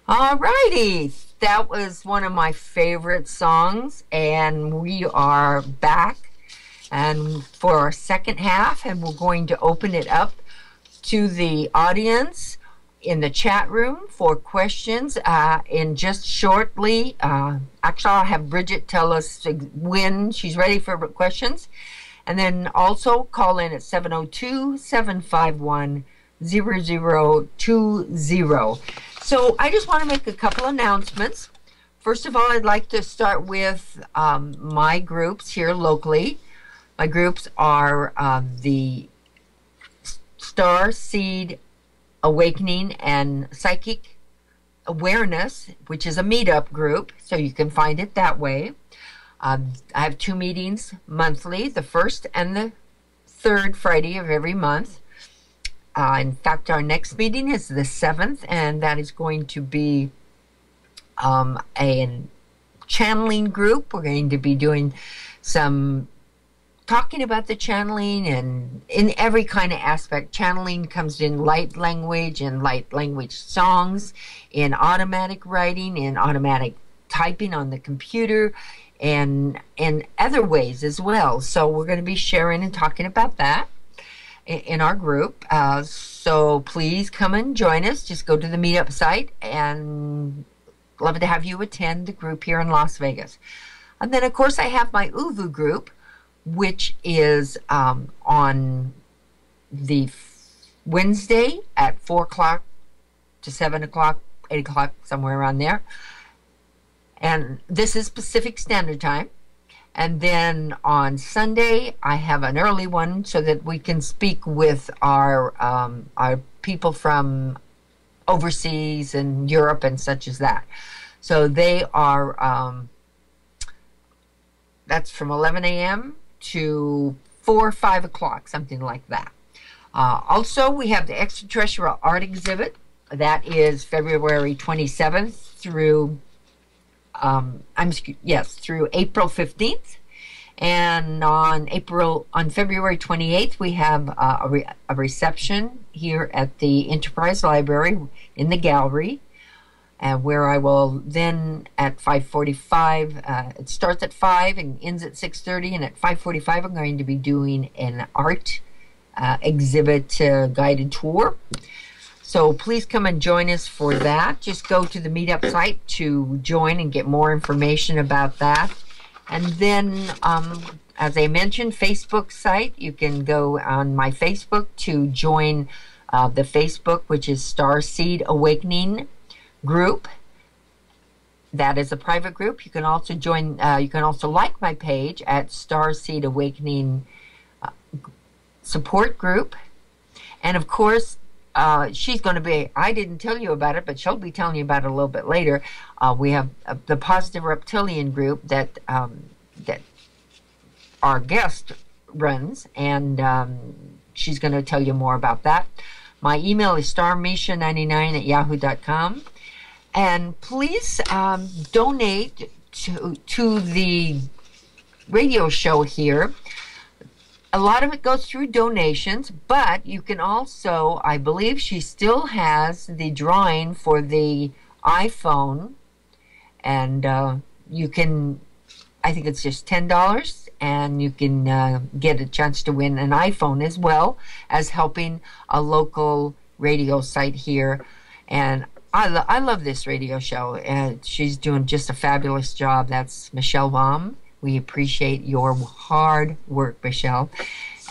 All righty. That was one of my favorite songs, and we are back and for our second half, and we're going to open it up to the audience in the chat room for questions in just shortly. Actually, I'll have Bridget tell us when she's ready for questions, and then also call in at 702-751-0020. So I just want to make a couple announcements. first of all, I'd like to start with my groups here locally. My groups are the Starseed Awakening and Psychic Awareness, which is a meetup group, so you can find it that way. I have 2 meetings monthly, the first and the third Friday of every month. In fact, our next meeting is the 7th, and that is going to be a channeling group. We're going to be doing some talking about the channeling and in every kind of aspect. Channeling comes in light language and light language songs, in automatic writing, in automatic typing on the computer, and in other ways as well. So we're going to be sharing and talking about that in our group. So please come and join us. Just go to the meetup site, and love to have you attend the group here in Las Vegas. And then, of course, I have my UVU group, which is on the Wednesday at 4 o'clock to 7 o'clock, 8 o'clock, somewhere around there. And this is Pacific Standard Time. And then on Sunday, I have an early one so that we can speak with our people from overseas and Europe and such as that. So they are, that's from 11 a.m. to 4 or 5 o'clock, something like that. Also, we have the extraterrestrial art exhibit. That is February 27th through through April 15th. And on February 28th, we have a reception here at the Enterprise Library in the gallery, where I will then at 5:45, it starts at 5 and ends at 6:30, and at 5:45 I'm going to be doing an art exhibit guided tour. So please come and join us for that. Just go to the meetup site to join and get more information about that. And then, as I mentioned, Facebook site, you can go on my Facebook to join the Facebook, which is Starseed Awakening group. That is a private group. You can also join, you can also like my page at Starseed Awakening support group. And of course, she's going to be, I didn't tell you about it, but she'll be telling you about it a little bit later. We have the Positive Reptilian group that that our guest runs, and she's going to tell you more about that. My email is starmiesha99@yahoo.com. And please donate to the radio show here. A lot of it goes through donations, but you can also, I believe she still has the drawing for the iPhone, and you can, I think it's just $10, and you can get a chance to win an iPhone as well as helping a local radio site here. And I love this radio show, and she's doing just a fabulous job. That's Michelle Baum. We appreciate your hard work, Michelle.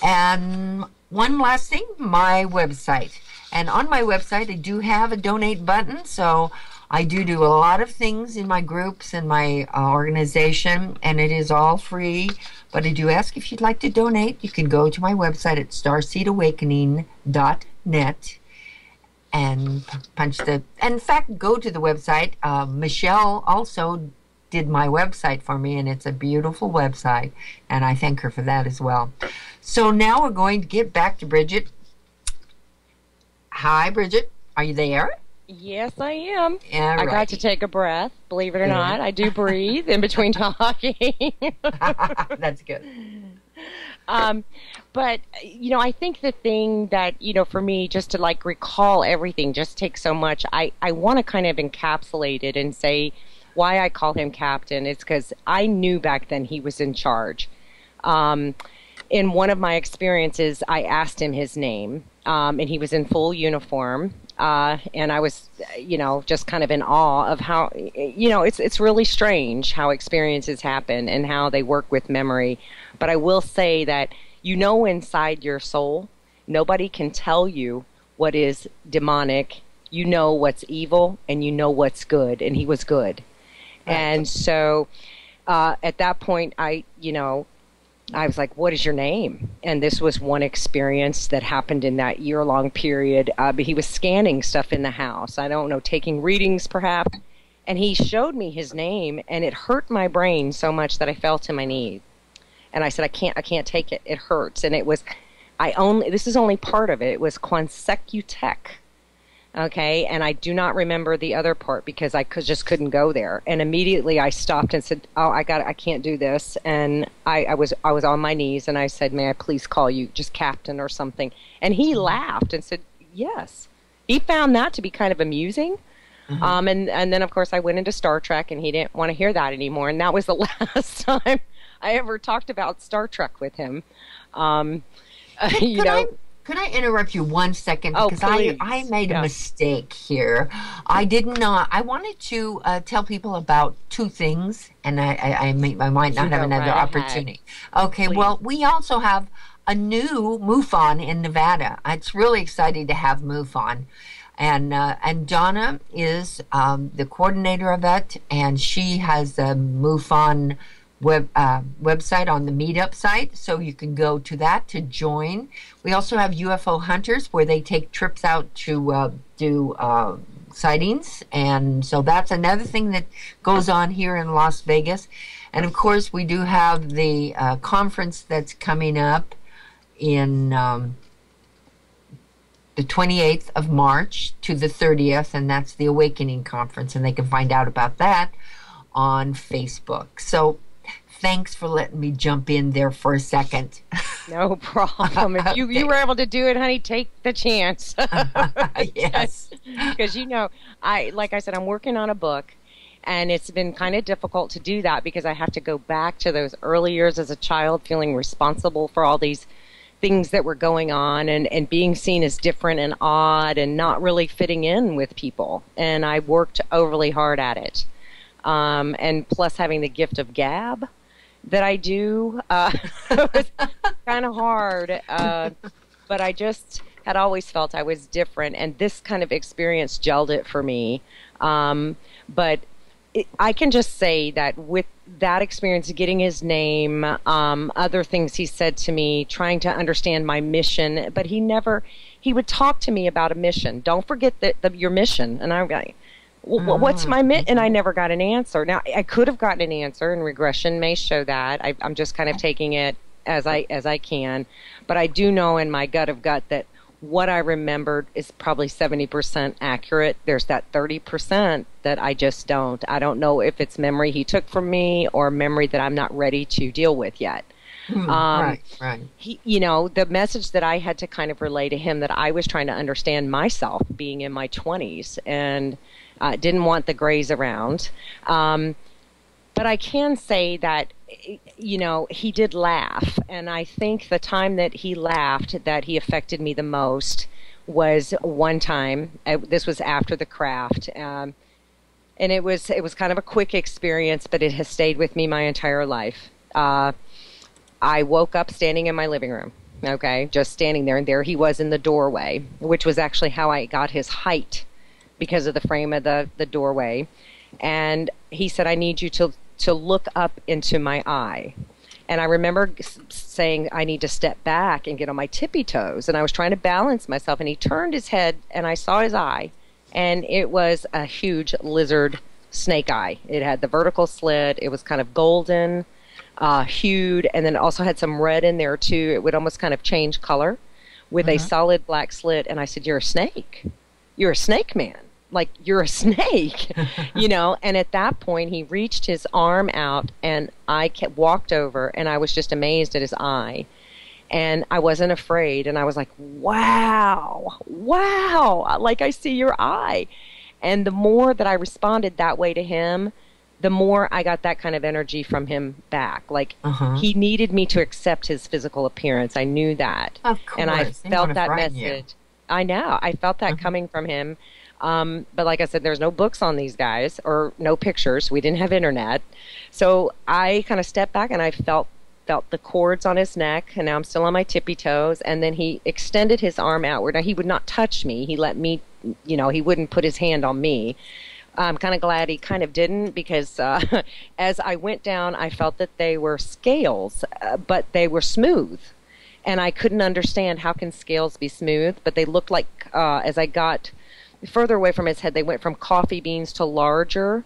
And one last thing, my website. And on my website, I do have a donate button, so I do a lot of things in my groups and my organization, and it is all free. But I do ask if you'd like to donate. You can go to my website at starseedawakening.net and punch the, in fact, go to the website. Michelle also did my website for me, and it's a beautiful website, and I thank her for that as well. So now we're going to get back to Bridget. Hi, Bridget. Are you there? Yes, I am. All I right. got to take a breath. Believe it or not, I do breathe in between talking. That's good. But, you know, I think the thing that, you know, for me, just to like recall everything just takes so much. I want to kind of encapsulate it and say why I call him captain is because I knew back then he was in charge. In one of my experiences, I asked him his name, and he was in full uniform. And I was, you know, just kind of in awe of how, you know, it's really strange how experiences happen and how they work with memory. But I will say that, you know, inside your soul, nobody can tell you what is demonic. You know what's evil and you know what's good, and he was good. And so at that point, I was like, what is your name? And this was one experience that happened in that year-long period. But he was scanning stuff in the house. I don't know, taking readings perhaps. And he showed me his name, and it hurt my brain so much that I fell to my knees. And I said, I can't take it. It hurts. And it was, this is only part of it. It was Consecutek. Okay, and I do not remember the other part because I just couldn't go there. And immediately I stopped and said, "Oh, I can't do this." And I was on my knees and I said, "May I please call you just Captain or something?" And he laughed and said, "Yes." He found that to be kind of amusing. And then of course I went into Star Trek and he didn't want to hear that anymore. And that was the last time I ever talked about Star Trek with him. Could I interrupt you 1 second? Oh, because please. I made a mistake here. I wanted to tell people about two things, and I might not have another opportunity. Okay, please. Well, we also have a new MUFON in Nevada. It's really exciting to have MUFON. And Donna is the coordinator of it, and she has a MUFON website on the meetup site, so you can go to that to join. We also have UFO hunters where they take trips out to do sightings, and so that's another thing that goes on here in Las Vegas. And of course we do have the conference that's coming up in the 28th of March to the 30th, and that's the Awakening Conference, and they can find out about that on Facebook. So thanks for letting me jump in there for a second. No problem. If you were able to do it, honey, take the chance. Yes. Because, like I said, I'm working on a book, and it's been kind of difficult to do that because I have to go back to those early years as a child, feeling responsible for all these things that were going on and being seen as different and odd and not really fitting in with people. And I worked overly hard at it. And plus having the gift of gab that I do, it was kind of hard. But I just had always felt I was different, and this kind of experience gelled it for me. But I can just say that with that experience, getting his name, other things he said to me, trying to understand my mission, but he would talk to me about a mission. Don't forget your mission. And I'm like, what's my mission? And I never got an answer. Now, I could have gotten an answer, and regression may show that. I'm just kind of taking it as I can. But I do know in my gut of gut that what I remembered is probably 70% accurate. There's that 30% that I just don't. I don't know if it's memory he took from me or memory that I'm not ready to deal with yet. Right. The message that I had to kind of relay to him, that I was trying to understand myself being in my 20s and didn't want the grays around. But I can say that, he did laugh. And I think the time that he laughed that he affected me the most was one time. This was after the craft. And it was kind of a quick experience, but it has stayed with me my entire life. I woke up standing in my living room, okay, just standing there. And there he was in the doorway, which was actually how I got his height because of the frame of the doorway. And he said, I need you to look up into my eye. And I remember saying, I need to step back and get on my tippy toes. And I was trying to balance myself. And he turned his head, and I saw his eye. And it was a huge lizard snake eye. It had the vertical slit. It was kind of golden, hued, and then it also had some red in there, too. It would almost kind of change color with a solid black slit. And I said, you're a snake. You're a snake man. Like, you're a snake, And at that point, he reached his arm out, and I walked over, and I was just amazed at his eye. And I wasn't afraid, and I was like, wow, like, I see your eye. And the more that I responded that way to him, the more I got that kind of energy from him back. Like, he needed me to accept his physical appearance. I knew that. Of course. And I felt that message. You. I know. I felt that coming from him. But like I said, there's no books on these guys or no pictures. We didn't have internet. So I kind of stepped back and I felt the cords on his neck, and now I'm still on my tippy toes. And then he extended his arm outward. Now, he would not touch me. He let me, he wouldn't put his hand on me. I'm kind of glad he kind of didn't, because as I went down, I felt that they were scales, but they were smooth. And I couldn't understand, how can scales be smooth? But they looked like, as I got further away from his head, they went from coffee beans to larger,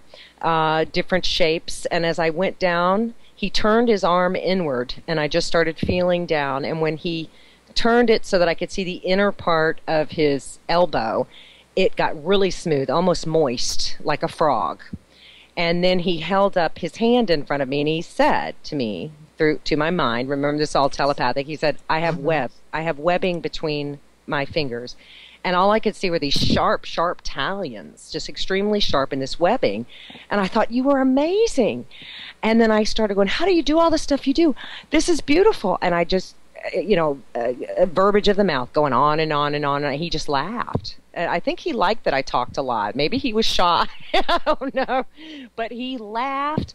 different shapes. And as I went down, he turned his arm inward, and I just started feeling down. And when he turned it so that I could see the inner part of his elbow, it got really smooth, almost moist, like a frog. And then he held up his hand in front of me, and he said to me, through to my mind, remember, this is all telepathic, he said, I have webbing between my fingers. And all I could see were these sharp, sharp talons, just extremely sharp in this webbing. And I thought, you were amazing. And then I started going, how do you do all the stuff you do? This is beautiful. And I just, verbiage of the mouth going on and on and on. And he just laughed. And I think he liked that I talked a lot. Maybe he was shy. I don't know. But he laughed.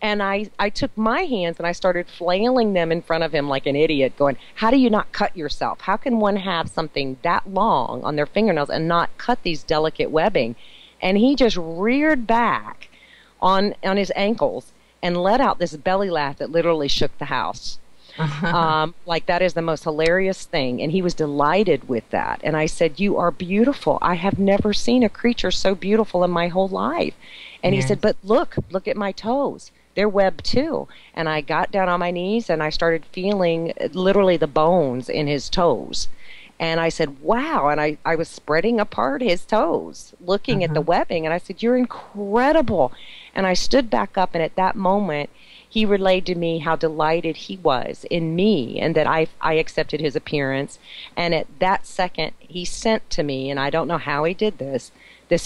And I took my hands and I started flailing them in front of him like an idiot, going, how do you not cut yourself? How can one have something that long on their fingernails and not cut these delicate webbing? And he just reared back on his ankles and let out this belly laugh that literally shook the house. Like, that is the most hilarious thing. And he was delighted with that. And I said, you are beautiful. I have never seen a creature so beautiful in my whole life. And he said, but look at my toes. They're webbed too. And I got down on my knees and I started feeling literally the bones in his toes. And I said, wow. And I was spreading apart his toes, looking at the webbing. And I said, you're incredible. And I stood back up, and at that moment, he relayed to me how delighted he was in me and that I accepted his appearance. And at that second, he sent to me, and I don't know how he did this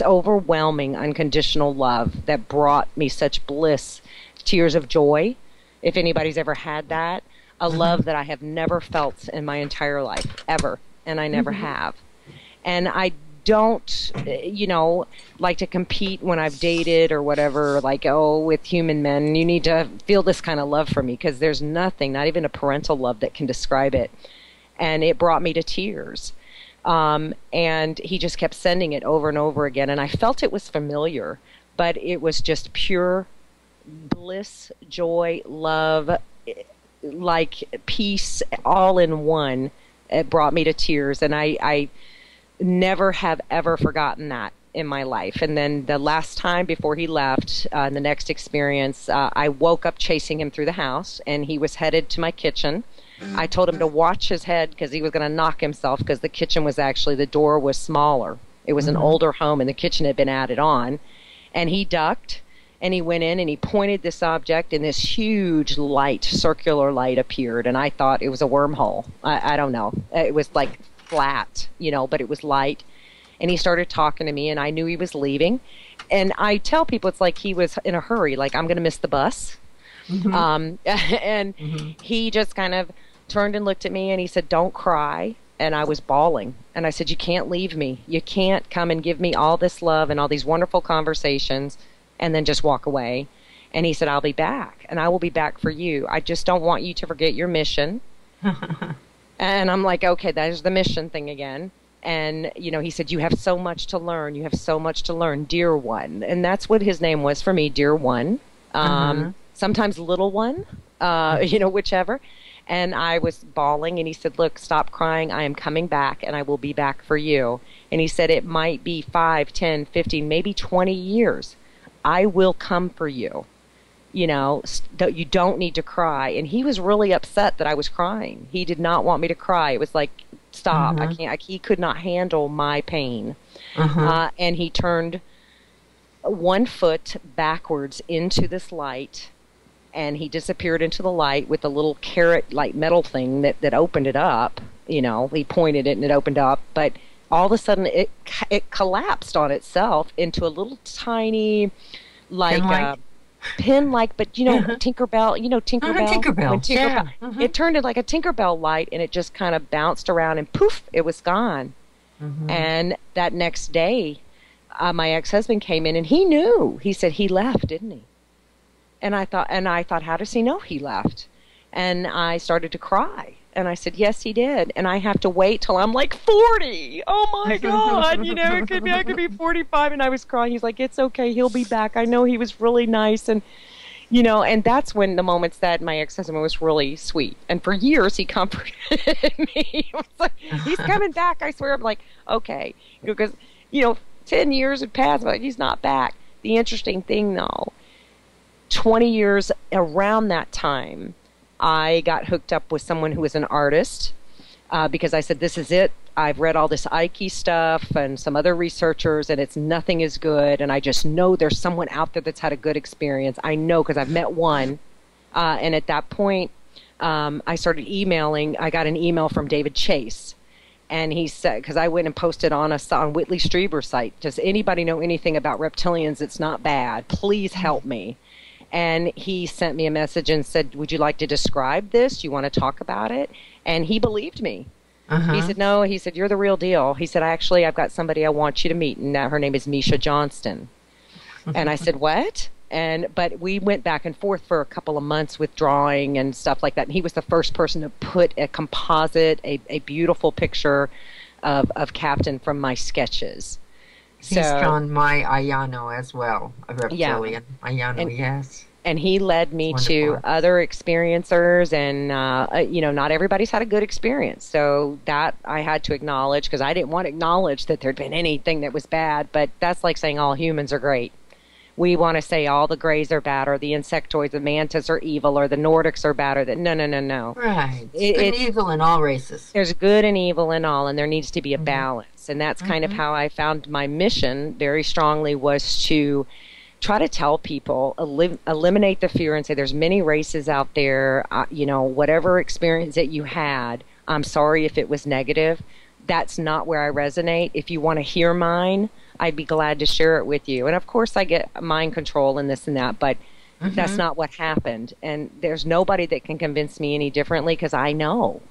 overwhelming, unconditional love that brought me such bliss, tears of joy, if anybody's ever had that, a love that I have never felt in my entire life, ever, and I never have. And I don't, like to compete when I've dated or whatever, like, with human men, you need to feel this kind of love for me, because there's nothing, not even a parental love, that can describe it. And it brought me to tears. And he just kept sending it over and over again, and I felt it was familiar, but it was just pure bliss, joy, love, like peace, all in one. It brought me to tears, and I never have ever forgotten that in my life. And then the last time before he left, the next experience, I woke up chasing him through the house, and he was headed to my kitchen. I told him to watch his head because he was going to knock himself, because the kitchen was actually, the door was smaller. It was an older home, and the kitchen had been added on. And he ducked, and he went in, and he pointed this object, and this huge light, circular light, appeared. And I thought it was a wormhole. I don't know. It was like flat, but it was light. And he started talking to me, and I knew he was leaving. And I tell people it's like he was in a hurry, like, I'm going to miss the bus. And he just kind of turned and looked at me, and he said, don't cry. And I was bawling. And I said, you can't leave me. You can't come and give me all this love and all these wonderful conversations and then just walk away. And he said, I'll be back, and I will be back for you. I just don't want you to forget your mission. And I'm like, okay, there's the mission thing again. And, he said, you have so much to learn. You have so much to learn, dear one. And that's what his name was for me, dear one. Sometimes little one, whichever. And I was bawling, and he said, look, stop crying. I am coming back, and I will be back for you. And he said, it might be 5, 10, 15, maybe 20 years. I will come for you. You don't need to cry. And he was really upset that I was crying. He did not want me to cry. It was like, stop. I can't. He could not handle my pain. And he turned 1 foot backwards into this light, and he disappeared into the light with a little carrot like metal thing that opened it up. He pointed it and it opened up, but all of a sudden it collapsed on itself into a little tiny, like pin-like, but Tinkerbell, Tinkerbell. Yeah. It turned into like a Tinkerbell light, and it just kind of bounced around, and poof, it was gone. And that next day, my ex-husband came in, and he knew. He said he left, didn't he? And I thought, how does he know he left? And I started to cry. And I said, yes, he did. And I have to wait till I'm like 40. Oh my God. It could be, I could be 45. And I was crying. He's like, it's okay. He'll be back. I know he was really nice. And, and that's when the moments that my ex-husband was really sweet. And for years, he comforted me. He was like, he's coming back. I swear. I'm like, okay. Because, 10 years had passed, but he's not back. The interesting thing, though, 20 years around that time, I got hooked up with someone who was an artist because I said, this is it. I've read all this Ike stuff and some other researchers, and nothing is good. And I just know there's someone out there that's had a good experience. I know because I've met one. And at that point, I started emailing. I got an email from David Chase. And he said, because I went and posted on Whitley Strieber's site, does anybody know anything about reptilians? It's not bad. Please help me. And he sent me a message and said, would you like to describe this? Do you want to talk about it? And he believed me. He said, no. He said, you're the real deal. He said, I've got somebody I want you to meet. And her name is Miesha Johnston. And I said, what? But we went back and forth for a couple of months with drawing and stuff like that. And he was the first person to put a composite, a beautiful picture of Captain from my sketches. He's drawn my Ayano as well, a reptilian. Yeah. Ayano, yes. And he led me to other experiencers, and, not everybody's had a good experience. So that I had to acknowledge, because I didn't want to acknowledge that there'd been anything that was bad. But that's like saying all humans are great. We want to say all the grays are bad, or the insectoids, the mantis are evil, or the Nordics are bad, or that. No. Right. It's good and evil in all races. There's good and evil in all, and there needs to be a balance. And that's kind of how I found my mission very strongly, was to try to tell people, eliminate the fear and say there's many races out there, whatever experience that you had, I'm sorry if it was negative. That's not where I resonate. If you want to hear mine, I'd be glad to share it with you. And of course I get mind control and this and that, but that's not what happened. And there's nobody that can convince me any differently, because I know.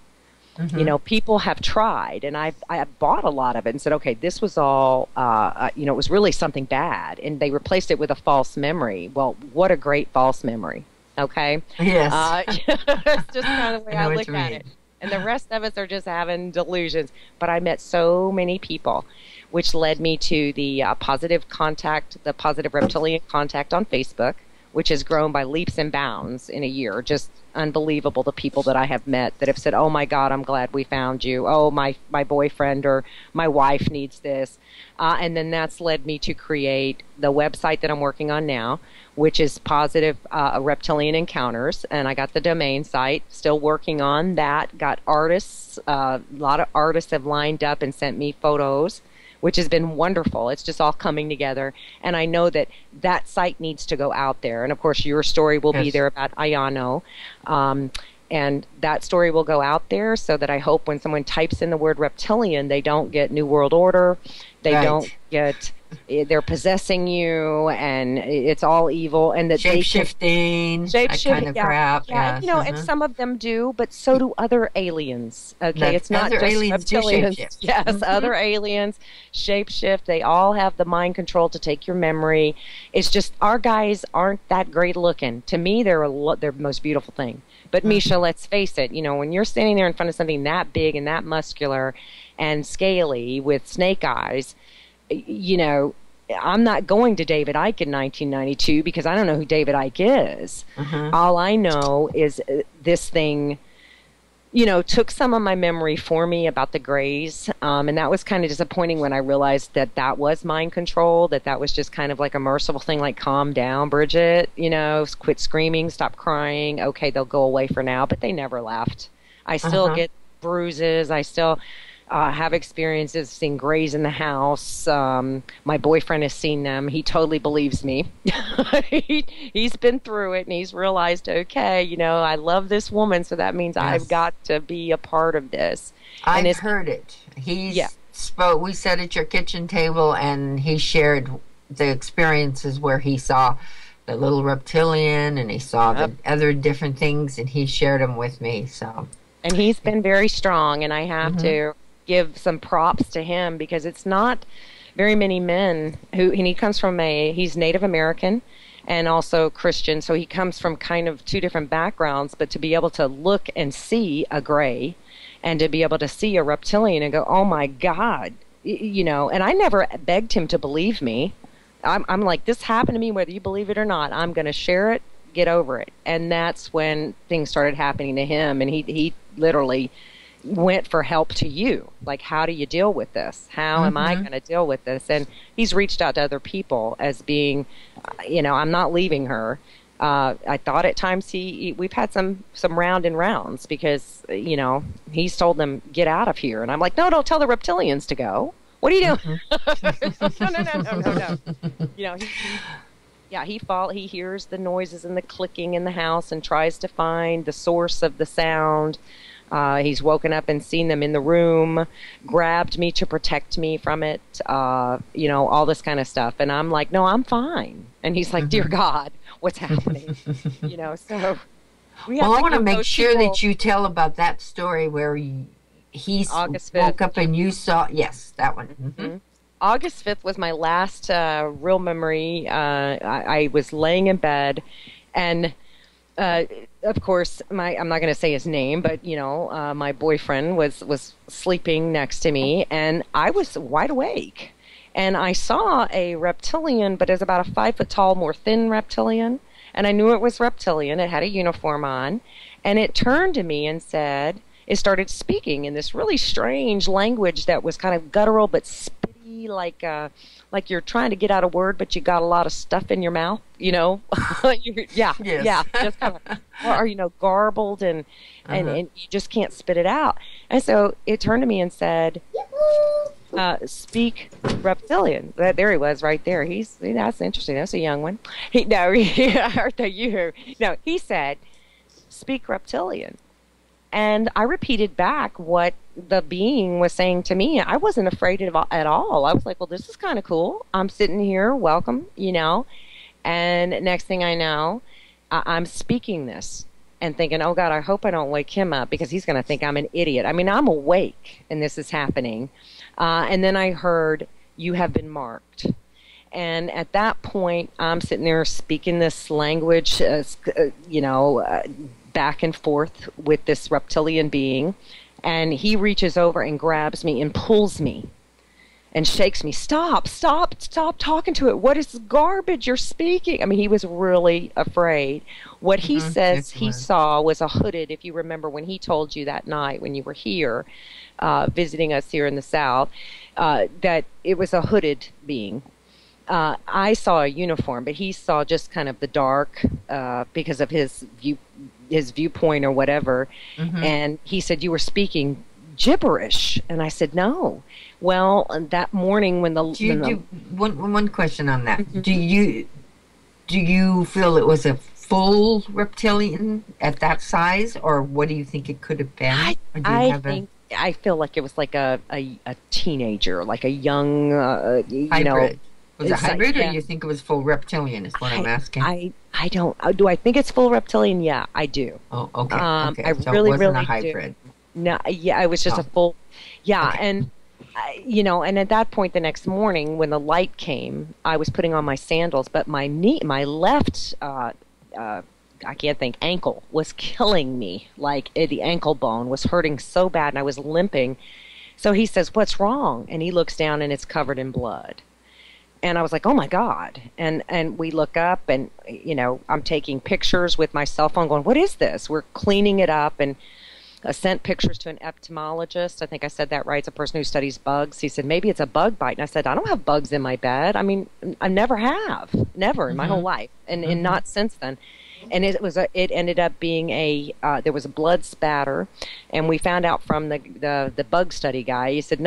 People have tried, and I bought a lot of it and said, okay, this was all, it was really something bad, and they replaced it with a false memory. Well, what a great false memory, okay? Yes. It's just kind of the way I look at it. And the rest of us are just having delusions. But I met so many people, which led me to the Positive Reptilian Contact on Facebook, which has grown by leaps and bounds in a year. Just unbelievable, the people that I have met that have said, oh my God, I'm glad we found you. Oh, my boyfriend or my wife needs this. And then that's led me to create the website that I'm working on now, which is Positive Reptilian Encounters. And I got the domain site, still working on that. Got artists, a lot of artists have lined up and sent me photos, which has been wonderful. It's just all coming together. And I know that that site needs to go out there. And of course, your story will be there about Ayano. And that story will go out there, so that I hope when someone types in the word reptilian, they don't get New World Order. They don't get, they're possessing you, and it's all evil. And that shape-shifting, that kind of crap. Yeah. And some of them do, but so do other aliens. Okay, it's not just reptilians. Yes, other aliens shape-shift. They all have the mind control to take your memory. It's just our guys aren't that great looking. To me, they're the most beautiful thing. But Miesha, let's face it, when you're standing there in front of something that big and that muscular and scaly with snake eyes, I'm not going to David Icke in 1992 because I don't know who David Icke is. All I know is this thing, took some of my memory for me about the Greys. And that was kind of disappointing when I realized that was mind control, that was just kind of like a merciful thing, like, calm down, Bridget, quit screaming, stop crying. Okay, they'll go away for now, but they never left. I still get bruises. I still have experiences seeing Greys in the house. My boyfriend has seen them. He totally believes me. He's been through it, and he's realized, okay, I love this woman, so that means I've got to be a part of this. I've heard it. Spoke. We sat at your kitchen table, and he shared the experiences where he saw the little reptilian, and he saw the other different things, and he shared them with me. So, and he's been very strong, and I have to give some props to him, because it's not very many men who, and he comes from he's Native American, and also Christian. So he comes from kind of two different backgrounds, but to be able to look and see a gray and to be able to see a reptilian and go, oh my God, and I never begged him to believe me. I'm like, this happened to me, whether you believe it or not. I'm going to share it, get over it. And that's when things started happening to him. And he literally went for help to you. Like, how do you deal with this? How am I going to deal with this? And he's reached out to other people as being, I'm not leaving her. I thought at times we've had some round and rounds because, he's told them, get out of here. And I'm like, no, don't tell the reptilians to go. What are you doing? No. He hears the noises and the clicking in the house and tries to find the source of the sound. He's woken up and seen them in the room, grabbed me to protect me from it, all this kind of stuff. And I'm like, no, I'm fine. And he's like, dear God, what's happening? So we have I want to make sure that you tell about that story where he woke up and you saw, yes, that one. August 5th was my last real memory. I was laying in bed, and of course, I'm not going to say his name, but my boyfriend was sleeping next to me, and I was wide awake, and I saw a reptilian, but it was about a 5 foot tall, more thin reptilian, and I knew it was reptilian. It had a uniform on, and it turned to me and said, it started speaking in this really strange language that was kind of guttural but spitty, like you're trying to get out a word, but you got a lot of stuff in your mouth, Yes. Just kind of, or garbled and you just can't spit it out. And so it turned to me and said, speak reptilian. There he was right there. That's interesting. That's a young one. He said, speak reptilian. And I repeated back what the being was saying to me. I wasn't afraid at all. I was like, well, this is kind of cool. I'm sitting here, welcome, And next thing I know, I'm speaking this and thinking, oh, God, I hope I don't wake him up because he's going to think I'm an idiot. I mean, I'm awake and this is happening. And then I heard, you have been marked. And at that point, I'm sitting there speaking this language, back and forth with this reptilian being, and he reaches over and grabs me and pulls me and shakes me. Stop talking to it. What is this garbage you're speaking? I mean, he was really afraid. What he says he saw was a hooded, if you remember when he told you that night when you were here visiting us here in the South, that it was a hooded being. I saw a uniform, but he saw just kind of the dark because of his viewpoint or whatever. And he said, you were speaking gibberish. And I said, no. Well, that morning when one question on that. Do you feel it was a full reptilian at that size, or what do you think it could have been? I feel like it was like a teenager, like a young, hybrid. Was it hybrid, or you think it was full reptilian? Is what I'm asking. I don't. Do I think it's full reptilian? Yeah, I do. Oh, okay. I so really, it wasn't really a hybrid. do. No, yeah, it was just a full. Yeah, Okay. and and at that point, the next morning when the light came, I was putting on my sandals, but my left, I can't think, ankle was killing me. Like the ankle bone was hurting so bad, and I was limping. So he says, "What's wrong?" And he looks down, and it's covered in blood. And I was like, oh, my God. And we look up and, I'm taking pictures with my cell phone going, what is this? We're cleaning it up. And I sent pictures to an entomologist. I think I said that right. It's a person who studies bugs. He said, maybe it's a bug bite. And I said, I don't have bugs in my bed. I mean, I never have. Never in my whole life. And not since then. And it ended up being there was a blood spatter, and we found out from the bug study guy. He said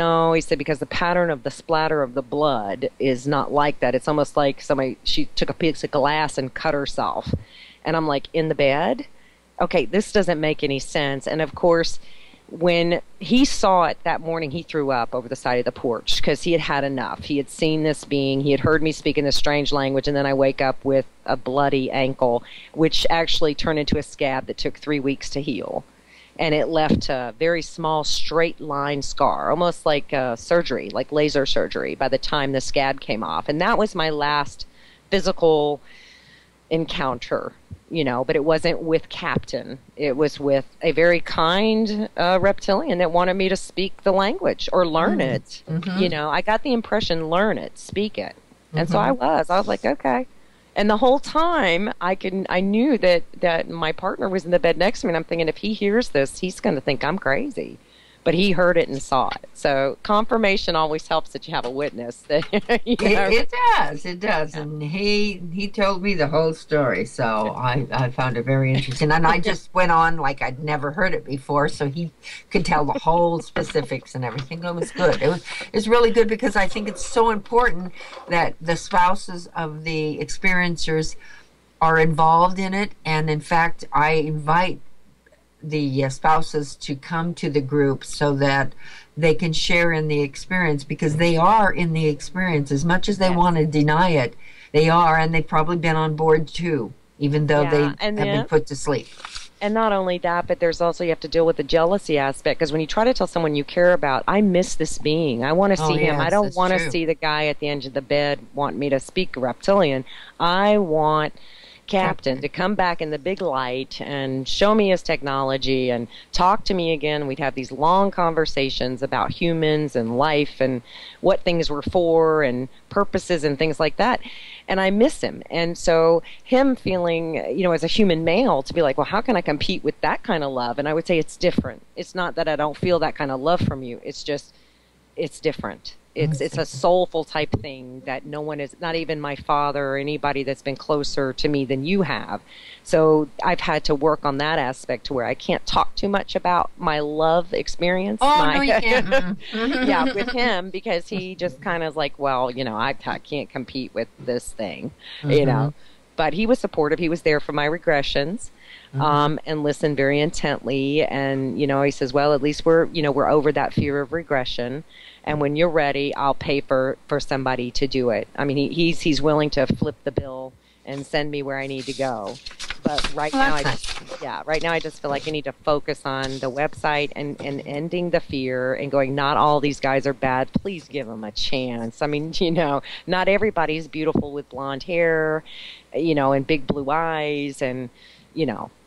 because the pattern of the splatter of the blood is not like that. It's almost like she took a piece of glass and cut herself. And I'm like, in the bed? Okay, this doesn't make any sense. And of course, when he saw it that morning, he threw up over the side of the porch because he had had enough. He had seen this being. He had heard me speak in this strange language, and then I wake up with a bloody ankle, which actually turned into a scab that took 3 weeks to heal. And it left a very small straight line scar, almost like surgery, like laser surgery, by the time the scab came off. And that was my last physical encounter, but it wasn't with Captain. It was with a very kind reptilian that wanted me to speak the language or learn it. I got the impression, learn it, speak it. And so I was like, okay. And the whole time I knew that my partner was in the bed next to me, and I'm thinking, if he hears this, he's going to think I'm crazy. But he heard it and saw it. So confirmation always helps that you have a witness. It does. Yeah. And he told me the whole story, so I found it very interesting. And I just went on like I'd never heard it before, so he could tell the whole specifics and everything. It was good. It's really good, because I think it's so important that the spouses of the experiencers are involved in it. And in fact, I invite the spouses to come to the group so that they can share in the experience, because they are in the experience as much as they want to deny it. They are, and they've probably been on board too, even though they have been put to sleep. And not only that, but there's also, you have to deal with the jealousy aspect, because when you try to tell someone you care about, I miss this being, I want to see him. I don't want to see the guy at the end of the bed want me to speak reptilian. I want Captain to come back in the big light and show me his technology and talk to me again. We'd have these long conversations about humans and life and what things were for and purposes and things like that. And I miss him. And so him feeling, as a human male, to be like, well, how can I compete with that kind of love? And I would say it's different. It's not that I don't feel that kind of love from you. It's just, it's different. It's a soulful type thing that no one is, not even my father or anybody that's been closer to me than you have. So I've had to work on that aspect to where I can't talk too much about my love experience. No, you can't. Yeah, with him, because he just kind of like, well, I can't compete with this thing, But he was supportive. He was there for my regressions. And listened very intently. And, he says, well, at least we're over that fear of regression. And when you're ready, I'll pay for somebody to do it. I mean, he's willing to flip the bill and send me where I need to go. But right now, I just feel like I need to focus on the website and ending the fear and going, not all these guys are bad. Please give them a chance. I mean, not everybody's beautiful with blonde hair, and big blue eyes, and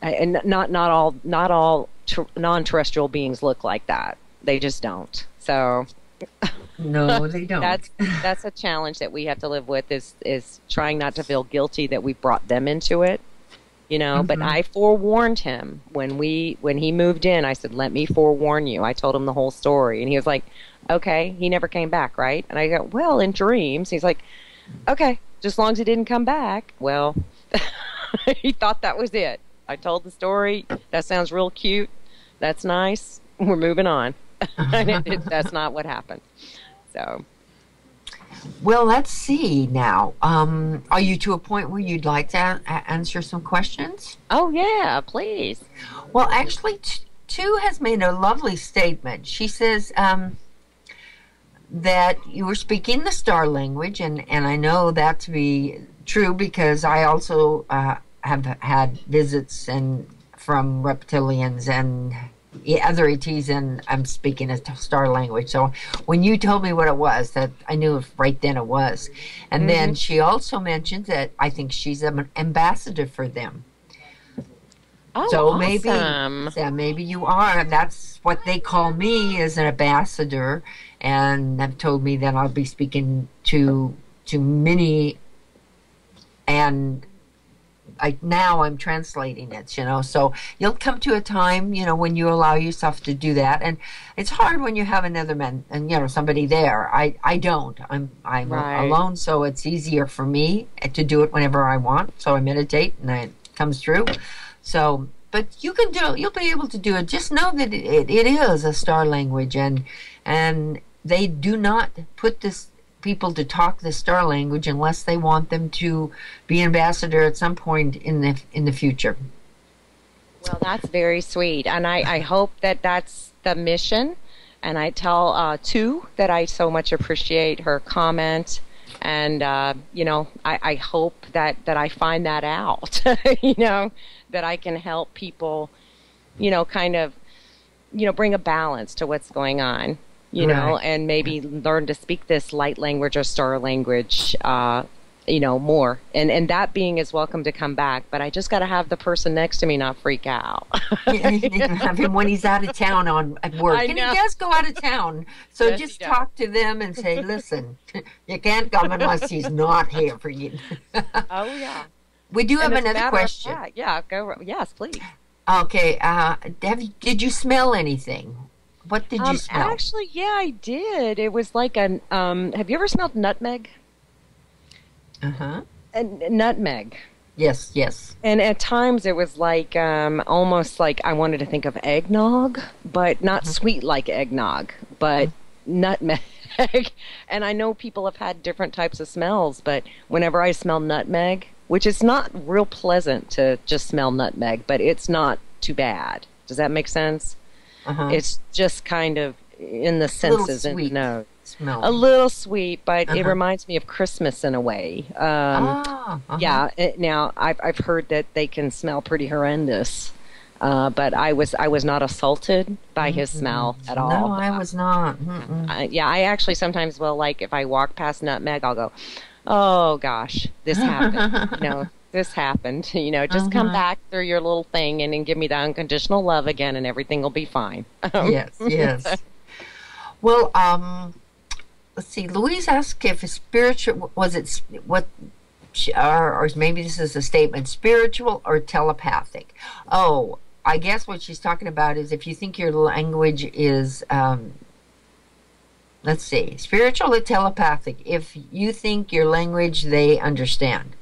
and not all non-terrestrial beings look like that. They just don't. So no, they don't. That's a challenge that we have to live with, is trying not to feel guilty that we brought them into it. But I forewarned him when he moved in. I said, let me forewarn you. I told him the whole story, and he was like, okay. He never came back, right? And I go, well, in dreams. He's like, okay, just as long as he didn't come back. Well, he thought that was it. I told the story. That sounds real cute. That's nice. We're moving on. That's not what happened. So, well, let's see now. Are you to a point where you'd like to answer some questions? Oh, yeah, please. Well, actually, Tu has made a lovely statement. She says that you were speaking the star language, and I know that to be true, because I also have had visits from reptilians and other ETs, and I'm speaking a star language. So when you told me what it was, that I knew right then it was. And then she also mentioned that I think she's an ambassador for them. Oh, so awesome. maybe you are. That's what they call me, as an ambassador, and have told me that I'll be speaking to many. And now I'm translating it, so you'll come to a time, when you allow yourself to do that. And it's hard when you have another man and, somebody there. I don't. I'm right. alone, so it's easier for me to do it whenever I want. So I meditate and it comes through. So, but you'll be able to do it. Just know that it is a star language, and they do not put people to talk the star language unless they want them to be ambassador at some point in the future. Well, that's very sweet, and I hope that's the mission. And I tell Tu that I so much appreciate her comment, and I hope that I find that out. That I can help people, kind of, bring a balance to what's going on. And maybe learn to speak this light language or star language more. And that being is welcome to come back, but I just got to have the person next to me not freak out. Yeah, you need to have him when he's out of town at work. I And he know. does go out of town. So Yes, just he does. talk to them and say, listen, you can't come unless he's not here for you. Oh yeah. We do have And as a another matter of question. fact, yeah, go. Yes, please. Okay. Did you smell anything? What did you smell? Actually, yeah, I did. It was like have you ever smelled nutmeg? Uh-huh. Nutmeg. Yes, yes. And at times it was like almost like I wanted to think of eggnog, but not sweet like eggnog, but nutmeg. And I know people have had different types of smells, but whenever I smell nutmeg, which is not real pleasant to just smell nutmeg, but it's not too bad. Does that make sense? Uh-huh. It's just kind of in the senses and nose. Smell. A little sweet, but Uh-huh. it reminds me of Christmas in a way. Uh-huh. Yeah. Now I've heard that they can smell pretty horrendous, but I was not assaulted by his smell at all. No, I was not. Yeah, I actually sometimes will, like, if I walk past nutmeg, I'll go, "Oh gosh, this happened." This happened. Just come back through your little thing and then give me the unconditional love again, and everything will be fine. Yes, yes. Well, let's see. Louise asked if a spiritual was it what, or maybe this is a statement: spiritual or telepathic. Oh, I guess what she's talking about is if you think your language is, let's see, spiritual or telepathic. If you think your language they understand.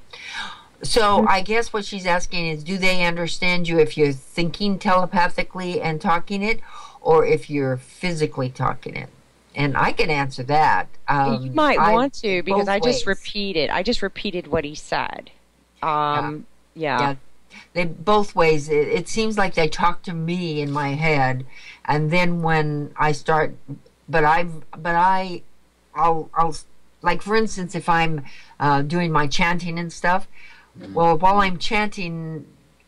So I guess what she's asking is, do they understand you if you're thinking telepathically and talking it, or if you're physically talking it? And I can answer that. You might want to, because I just ways. repeated. I just repeated what he said. Yeah. They both ways. It seems like they talk to me in my head, and then when I start, I'll like, for instance, if I'm doing my chanting and stuff. Well, while I'm chanting,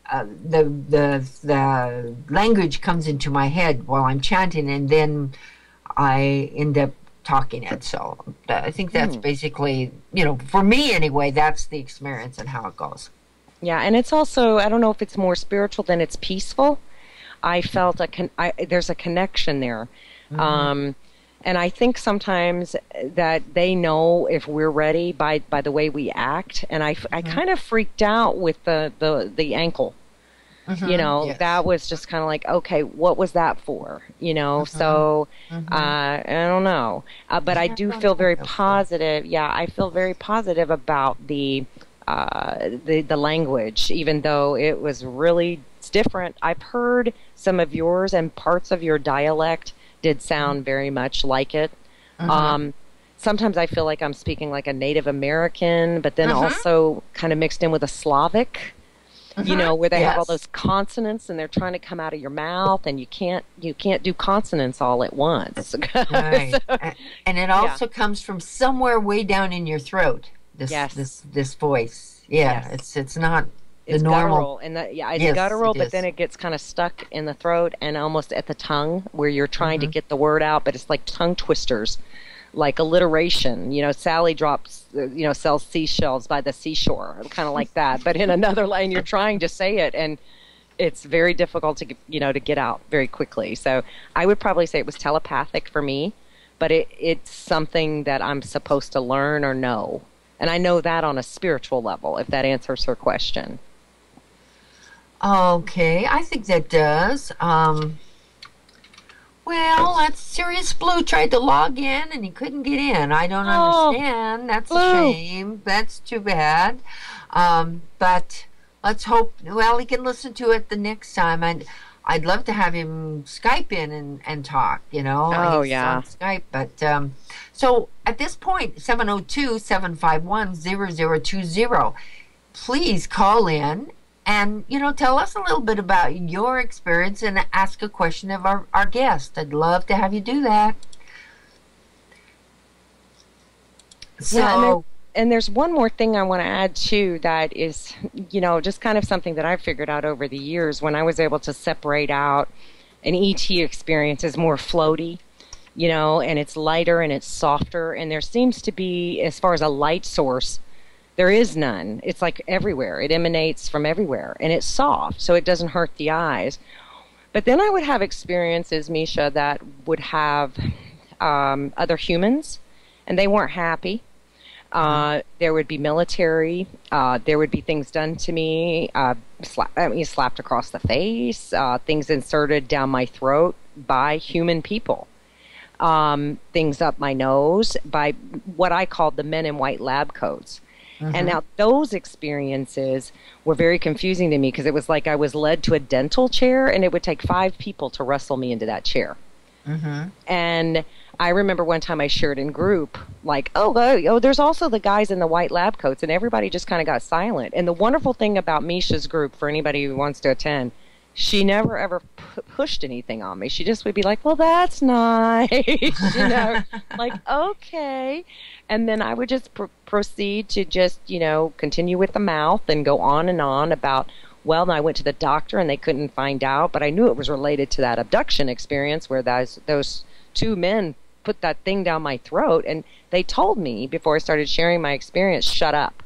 the language comes into my head while I'm chanting, and then I end up talking it. So I think that's basically, for me anyway, that's the experience and how it goes. Yeah, and it's also, I don't know if it's more spiritual than it's peaceful. I felt there's a connection there. And I think sometimes that they know if we're ready by the way we act. And I kind of freaked out with the ankle. Yes. That was just kind of like, okay, what was that for? So I don't know. But I do feel very positive. Yeah, I feel very positive about the language, even though it was really different. I've heard some of yours, and parts of your dialect did sound very much like it. Sometimes I feel like I'm speaking like a Native American, but then also kind of mixed in with a Slavic, where they have all those consonants and they're trying to come out of your mouth, and you can't do consonants all at once. Right. And it also comes from somewhere way down in your throat. This voice. Yeah, it's not it's the normal. guttural, and it's guttural, but then it gets kind of stuck in the throat and almost at the tongue, where you're trying to get the word out, but it's like tongue twisters, like alliteration. Sally drops, sells seashells by the seashore, kind of like that, but in another lane, you're trying to say it, and it's very difficult to get out very quickly. So I would probably say it was telepathic for me, but it's something that I'm supposed to learn or know. And I know that on a spiritual level, if that answers her question. Okay, I think that does. Well, that's Sirius Blue tried to log in and he couldn't get in. I don't understand. That's a shame. That's too bad. But let's hope, well, he can listen to it the next time. I'd love to have him Skype in and talk, He's on Skype. But so at this point, 702-751-0020. Please call in and, tell us a little bit about your experience and ask a question of our guest. I'd love to have you do that. So, and there's one more thing I want to add, too, that is, just kind of something that I've figured out over the years when I was able to separate out an ET experience as more floaty, and it's lighter and it's softer. And there seems to be, as far as a light source, There is none. It's like everywhere. It emanates from everywhere, and it's soft, so it doesn't hurt the eyes. But then I would have experiences, Miesha, that would have other humans, and they weren't happy. There would be military. There would be things done to me, slapped across the face, things inserted down my throat by human people, things up my nose by what I called the men in white lab coats. And now those experiences were very confusing to me because it was like I was led to a dental chair and it would take 5 people to wrestle me into that chair. And I remember one time I shared in group, like, oh, there's also the guys in the white lab coats, and everybody just kind of got silent. And the wonderful thing about Miesha's group, for anybody who wants to attend, she never ever pushed anything on me. She just would be like, well, that's nice, like, okay. And then I would just proceed to just, continue with the mouth and go on and on about, well, I went to the doctor and they couldn't find out, but I knew it was related to that abduction experience where those 2 men put that thing down my throat, and they told me before I started sharing my experience, shut up,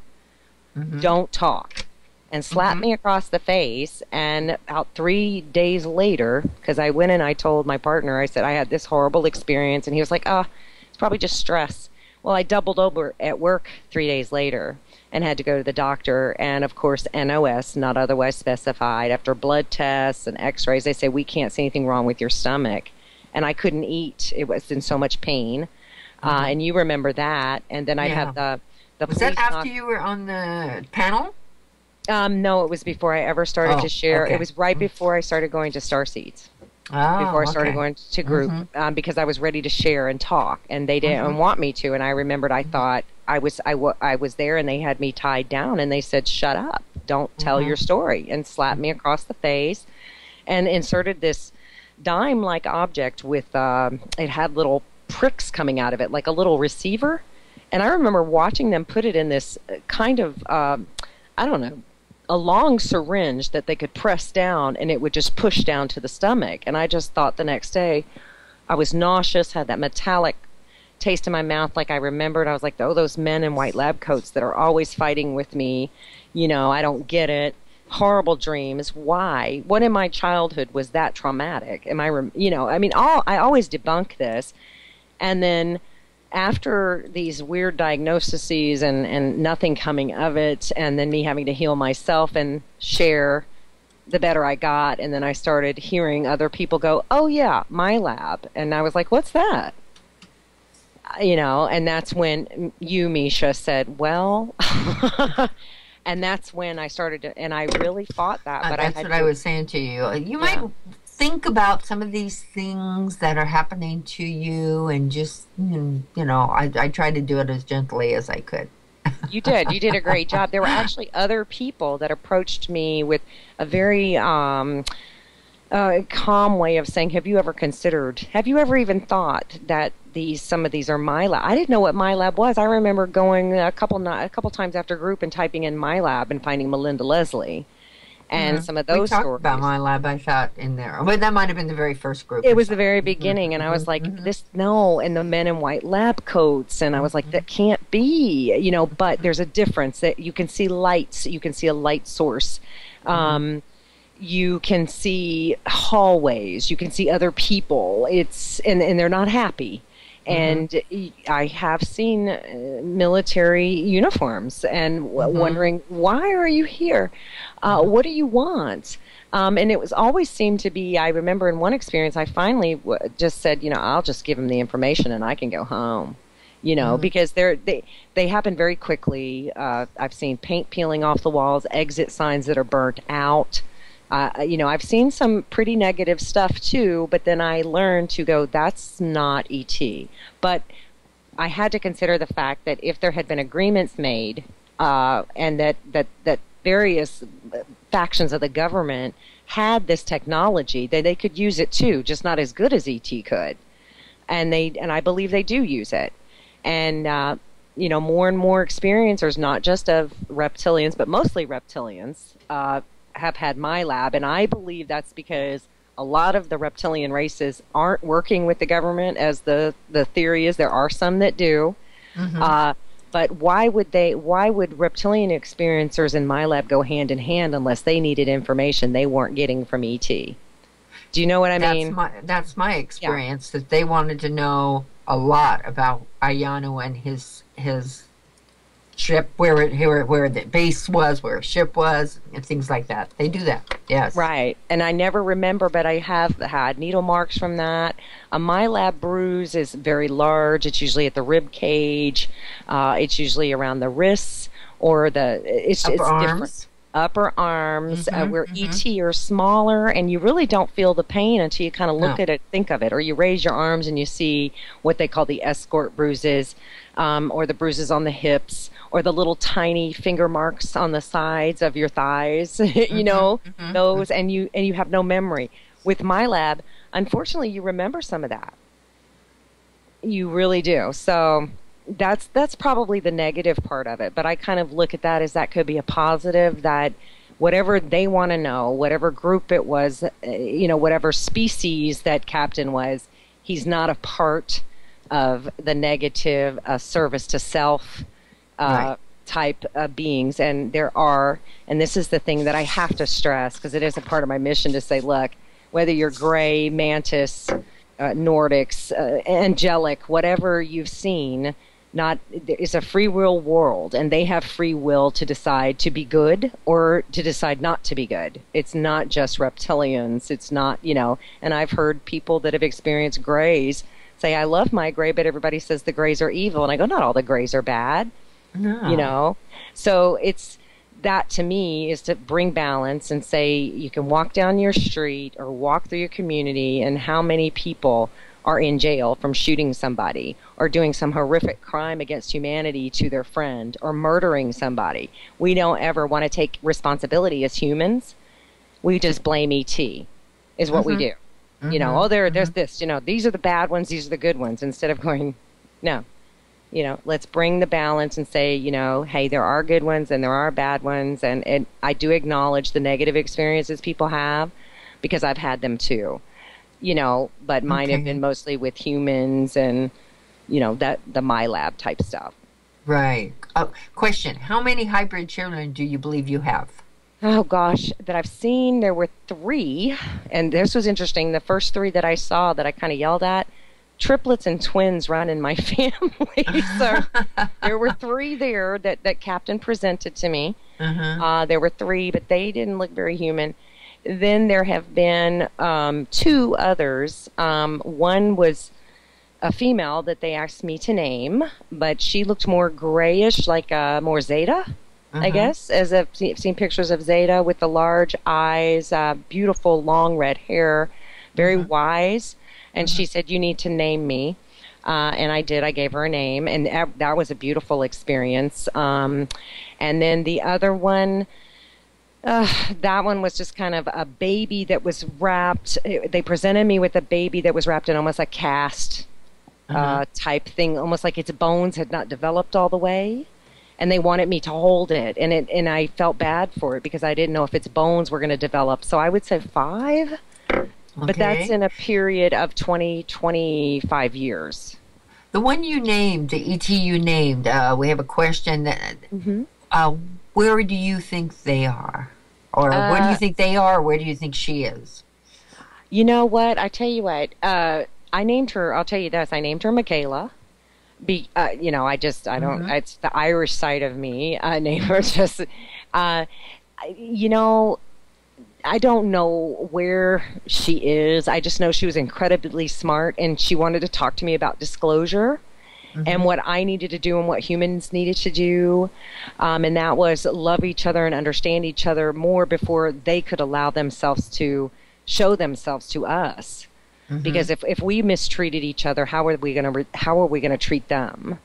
don't talk, and slapped me across the face. And about 3 days later, because I went and I told my partner, I said I had this horrible experience, and he was like, it's probably just stress. Well, I doubled over at work 3 days later and had to go to the doctor, and of course NOS, not otherwise specified. After blood tests and x-rays, they say we can't see anything wrong with your stomach. And I couldn't eat. It was in so much pain. And you remember that. And then I'd have the Was that after you were on the panel? No, it was before I ever started to share. Okay. It was right before I started going to Starseeds. Before I started going to group, because I was ready to share and talk, and they didn't want me to. And I remembered, I thought I was there, and they had me tied down, and they said, "Shut up, don't tell your story," and slapped me across the face, and inserted this dime-like object with it had little pricks coming out of it, like a little receiver. And I remember watching them put it in this kind of I don't know, a long syringe that they could press down, and it would just push down to the stomach. And I just thought the next day I was nauseous, had that metallic taste in my mouth like I remembered. I was like, oh, those men in white lab coats that are always fighting with me, I don't get it. Horrible dreams. Why? What in my childhood was that traumatic? I always debunk this. And then after these weird diagnoses and nothing coming of it, and then me having to heal myself and share, the better I got. And then I started hearing other people go, oh yeah, my lab. And I was like, what's that? And that's when you, Miesha, said, well, and that's when I started to, and I really fought that. But that's what I was saying to you. You might think about some of these things that are happening to you, and just, I tried to do it as gently as I could. You did. You did a great job. There were actually other people that approached me with a very calm way of saying, have you ever even thought that some of these are my lab? I didn't know what my lab was. I remember going a couple times after group and typing in my lab and finding Melinda Leslie and some of those stories. We talked about my lab, I thought, in there. But that might have been the very first group. It was the very beginning, and I was like, and the men in white lab coats, and I was like, that can't be, but there's a difference. That you can see lights, you can see a light source. You can see hallways, you can see other people. And they're not happy. And I have seen military uniforms and wondering, why are you here? What do you want? And it was always seemed to be, I remember in one experience, I finally just said, I'll just give them the information and I can go home. Because they happen very quickly. I've seen paint peeling off the walls, exit signs that are burnt out. I've seen some pretty negative stuff too, but then I learned to go, that's not ET. But I had to consider the fact that if there had been agreements made, and that various factions of the government had this technology, that they could use it too, just not as good as ET could. And I believe they do use it. And more and more experiencers, not just of reptilians, but mostly reptilians, have had my lab, and I believe that's because a lot of the reptilian races aren't working with the government, as the theory is. There are some that do, But why would reptilian experiencers in my lab go hand in hand unless they needed information they weren't getting from ET? Do you know what I mean? That's my experience, that they wanted to know a lot about Ayano and his ship, where the base was, where a ship was, and things like that. They do that, yes. Right. And I never remember, but I have had needle marks from that. A MyLab bruise is very large. It's usually at the rib cage. It's usually around the wrists or it's arms. Different. Upper arms, where ET are smaller, and you really don't feel the pain until you kind of look at it, think of it, or you raise your arms and you see what they call the escort bruises, or the bruises on the hips, or the little tiny finger marks on the sides of your thighs, you know, those, and you have no memory. With MyLab, unfortunately, you remember some of that. You really do. So that's probably the negative part of it, but I kind of look at that as that could be a positive, that whatever they want to know, whatever group it was, you know, whatever species that captain was, he's not a part of the negative service to self type beings. And there are, and this is the thing that I have to stress, because it is a part of my mission to say, look, whether you're gray, mantis, Nordics, angelic, whatever you've seen, it's a free will world, and they have free will to decide to be good or to decide not to be good. It's not just reptilians. It's not, you know, and I've heard people that have experienced grays say, I love my gray, but everybody says the grays are evil. And I go, not all the grays are bad. No. You know? So it's, that to me is to bring balance and say you can walk down your street or walk through your community, and how many people are in jail from shooting somebody or doing some horrific crime against humanity to their friend or murdering somebody. We don't ever want to take responsibility as humans. We just blame ET is what we do. You know, there's this, you know, these are the bad ones, these are the good ones, instead of going, no, you know, let's bring the balance and say, you know, hey, there are good ones and there are bad ones. And I do acknowledge the negative experiences people have, because I've had them too. You know, but mine have been mostly with humans and, you know, the MyLab type stuff. Right. Question: how many hybrid children do you believe you have? Oh gosh, that I've seen, there were 3, and this was interesting. The first 3 that I saw that I kind of yelled at, triplets and twins run in my family. So there were 3 there that Captain presented to me. There were 3, but they didn't look very human. Then there have been 2 others. One was a female that they asked me to name, but she looked more grayish, like more Zeta, I guess, as I've seen pictures of Zeta, with the large eyes, beautiful long red hair, very wise. And she said, you need to name me. And I did. I gave her a name, and that was a beautiful experience. And then the other one, that one was just kind of a baby that was wrapped. They presented me with a baby that was wrapped in almost a cast type thing, almost like its bones had not developed all the way. And they wanted me to hold it. And I felt bad for it because I didn't know if its bones were going to develop. So I would say 5. But that's in a period of 25 years. The one you named, the ET you named, we have a question that, where do you think they are? Or where do you think they are? Where do you think she is? You know what? I tell you what. I named her, I'll tell you this, I named her Michaela. You know, I don't, it's the Irish side of me. I name her just, you know, I don't know where she is. I just know she was incredibly smart, and she wanted to talk to me about disclosure and what I needed to do and what humans needed to do. And that was love each other and understand each other more before they could allow themselves to show themselves to us. Because if we mistreated each other, how are we going to treat them?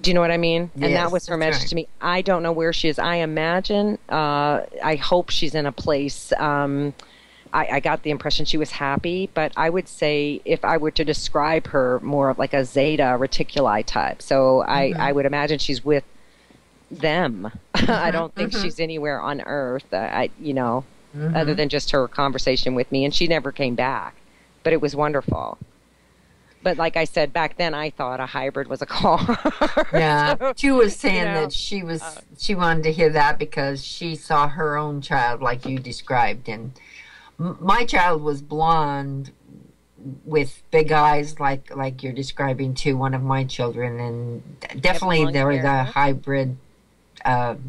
Do you know what I mean? Yes, and that was her message to me. I don't know where she is. I imagine, I hope she's in a place. I got the impression she was happy, but I would say if I were to describe her, more of like a Zeta Reticuli type. So I would imagine she's with them. I don't think she's anywhere on Earth, other than just her conversation with me. And she never came back, but it was wonderful. But like I said, back then I thought a hybrid was a car. Yeah, So, she was saying know, that she wanted to hear that because she saw her own child like you described, and my child was blonde with big eyes like you're describing to one of my children, and have definitely long they were the hair. hybrid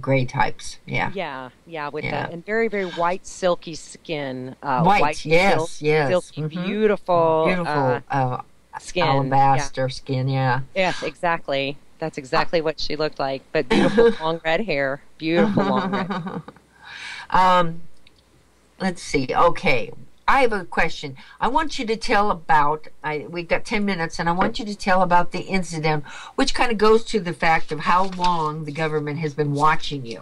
gray types. Yeah, Yeah, with yeah, that and very, very white, silky skin, white white. silk, Yes, yes. silky, beautiful Beautiful skin. Yeah, alabaster skin. Yeah. yes, exactly. That's exactly what she looked like. But beautiful long red hair, beautiful long red. um, let's see. Okay. I have a question. I want you to tell about, we've got 10 minutes, and I want you to tell about the incident, which kind of goes to the fact of how long the government has been watching you.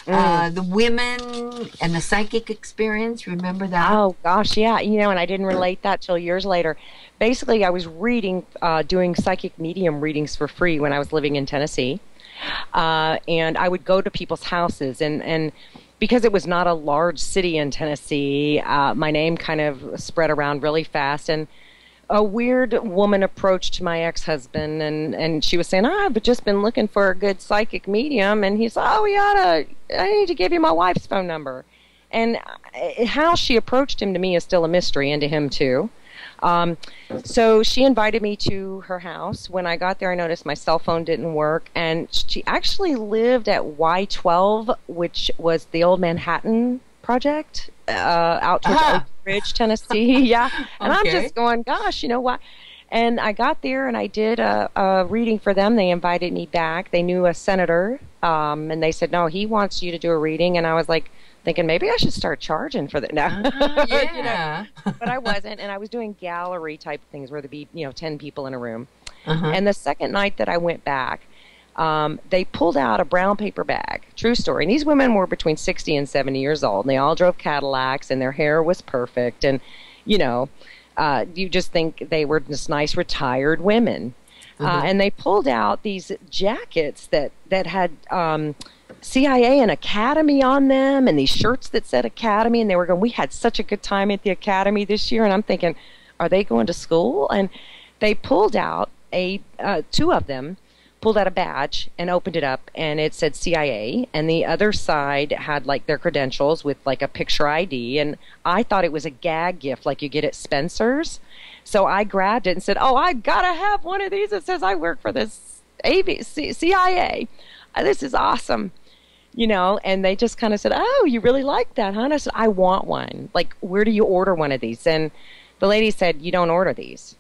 The women and the psychic experience, remember that? Oh gosh, yeah. And I didn't relate that till years later. Basically, I was reading, doing psychic medium readings for free when I was living in Tennessee, and I would go to people's houses, and because it was not a large city in Tennessee, my name kind of spread around really fast, and a weird woman approached my ex-husband, and she was saying, I've just been looking for a good psychic medium, and he's like, I need to give you my wife's phone number. And how she approached him to me is still a mystery, and to him too. So she invited me to her house. When I got there, I noticed my cell phone didn't work, and she actually lived at Y12, which was the old Manhattan Project, out towards Oak Ridge, Tennessee. Yeah, and I'm just going, gosh, you know what? And I got there, and I did a reading for them. They invited me back. They knew a senator, and they said, no, he wants you to do a reading. And I was like, thinking maybe I should start charging for that. No, Yeah. But I wasn't, and I was doing gallery type things where there'd be 10 people in a room. And the second night that I went back, they pulled out a brown paper bag. True story. And these women were between 60 and 70 years old, and they all drove Cadillacs, and their hair was perfect, and you just think they were just nice retired women. And they pulled out these jackets that had CIA and Academy on them, and these shirts that said Academy, and they were going, we had such a good time at the Academy this year. And I'm thinking, are they going to school? And they pulled out two of them pulled out a badge and opened it up, and it said CIA, and the other side had like their credentials with like a picture ID, and I thought it was a gag gift like you get at Spencer's. So I grabbed it and said, oh, I gotta have one of these. It says I work for this CIA. This is awesome. And they just kind of said, oh, you really like that, huh? And I said, I want one. Like, where do you order one of these? And the lady said, you don't order these.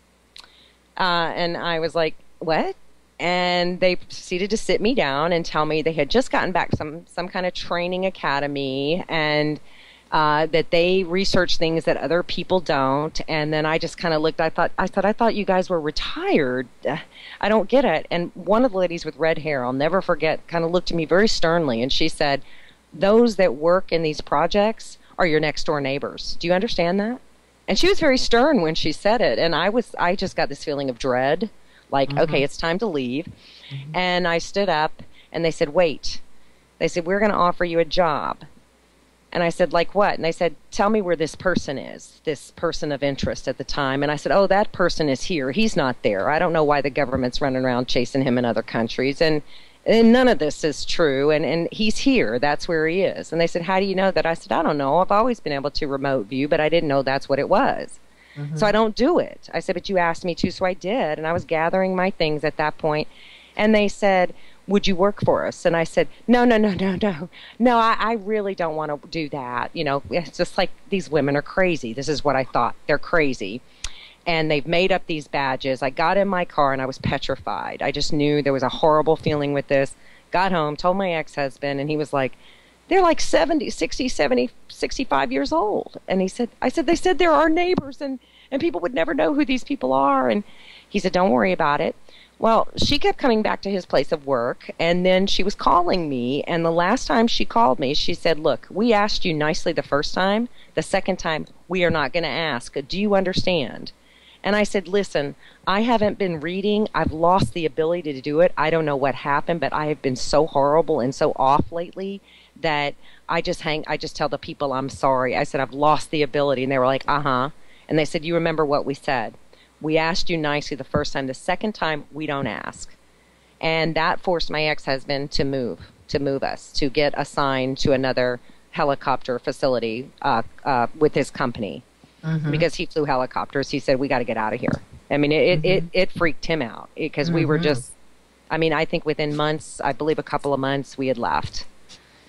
And I was like, what? And they proceeded to sit me down and tell me they had just gotten back some kind of training academy, and that they research things that other people don't. And then I just kind of looked. I thought you guys were retired. I don't get it. And one of the ladies with red hair, I'll never forget, kind of looked at me very sternly, and she said, those that work in these projects are your next door neighbors. Do you understand that? And she was very stern when she said it, and I just got this feeling of dread, like, okay, it's time to leave. And I stood up, and they said, wait. They said, we're going to offer you a job. And I said, like what? And they said, tell me where this person is, this person of interest at the time. And I said, oh, that person is here. He's not there. I don't know why the government's running around chasing him in other countries. And none of this is true. And he's here. That's where he is. And they said, how do you know that? I said, I don't know. I've always been able to remote view, but I didn't know that's what it was. So I don't do it. I said, but you asked me to, so I did. And I was gathering my things at that point. And they said, would you work for us? And I said, no. No, I really don't want to do that. It's just like these women are crazy. This is what I thought. They're crazy. And they've made up these badges. I got in my car and I was petrified. I just knew there was a horrible feeling with this. Got home, told my ex-husband, and he was like, they're like 70, 60, 70, 65 years old. And I said, they said they're our neighbors, and people would never know who these people are. And he said, don't worry about it. Well, she kept coming back to his place of work, and then she was calling me, and the last time she called me, she said, look, we asked you nicely the first time. The second time, we are not going to ask. Do you understand? And I said, listen, I haven't been reading. I've lost the ability to do it. I don't know what happened, but I have been so horrible and so off lately that I just tell the people I'm sorry. I said, I've lost the ability. And they were like, uh-huh. And they said, you remember what we said? We asked you nicely the first time. The second time, we don't ask. And that forced my ex-husband to move us, to get assigned to another helicopter facility with his company. Because he flew helicopters. He said, we got to get out of here. I mean, it freaked him out because we were just, I mean, I think within months, I believe a couple of months, we had left.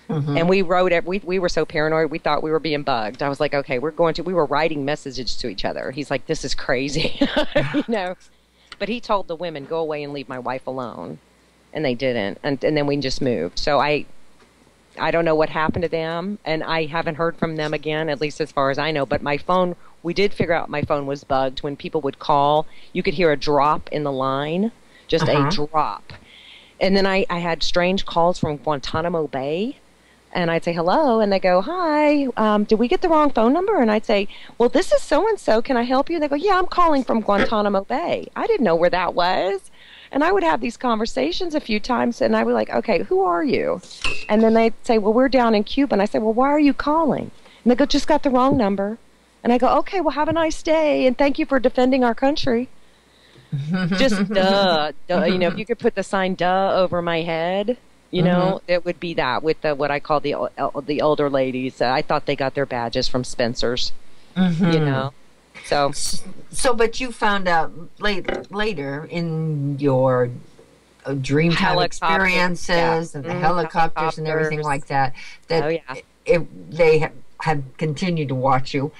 And we wrote it. We were so paranoid. We thought we were being bugged. I was like, okay, we were writing messages to each other. He's like, this is crazy, you know. But he told the women, go away and leave my wife alone. And they didn't. And then we just moved. So I don't know what happened to them. And I haven't heard from them again, at least as far as I know. But my phone, we did figure out my phone was bugged. When people would call, you could hear a drop in the line, just a drop. And then I had strange calls from Guantanamo Bay. And I'd say, hello, and they go, hi, did we get the wrong phone number? And I'd say, well, this is so-and-so, can I help you? And they go, yeah, I'm calling from Guantanamo Bay. I didn't know where that was. And I would have these conversations a few times, and I would like, okay, who are you? And then they'd say, well, we're down in Cuba. And I say, well, why are you calling? And they go, just got the wrong number. And I go, okay, well, have a nice day, and thank you for defending our country. Just duh. You know, if you could put the sign duh over my head, you know, it would be that with what I call the older ladies. I thought they got their badges from Spencer's, you know. So, but you found out later in your dream time experiences and the helicopters and everything like that, that they have continued to watch you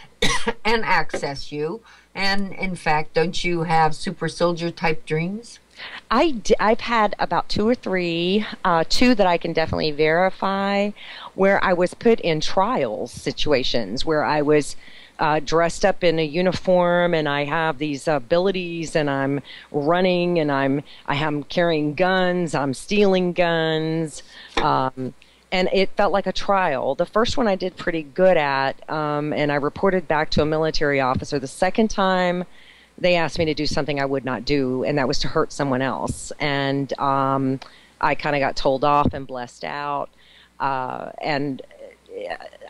and access you. And in fact, don't you have super soldier type dreams? I've had about 2 or 3, 2 that I can definitely verify, where I was put in trials situations where I was dressed up in a uniform and I have these abilities and I'm running and I am carrying guns, I'm stealing guns, and it felt like a trial. The first one I did pretty good at, and I reported back to a military officer. The second time, they asked me to do something I would not do, and that was to hurt someone else. And I kind of got told off and blessed out. And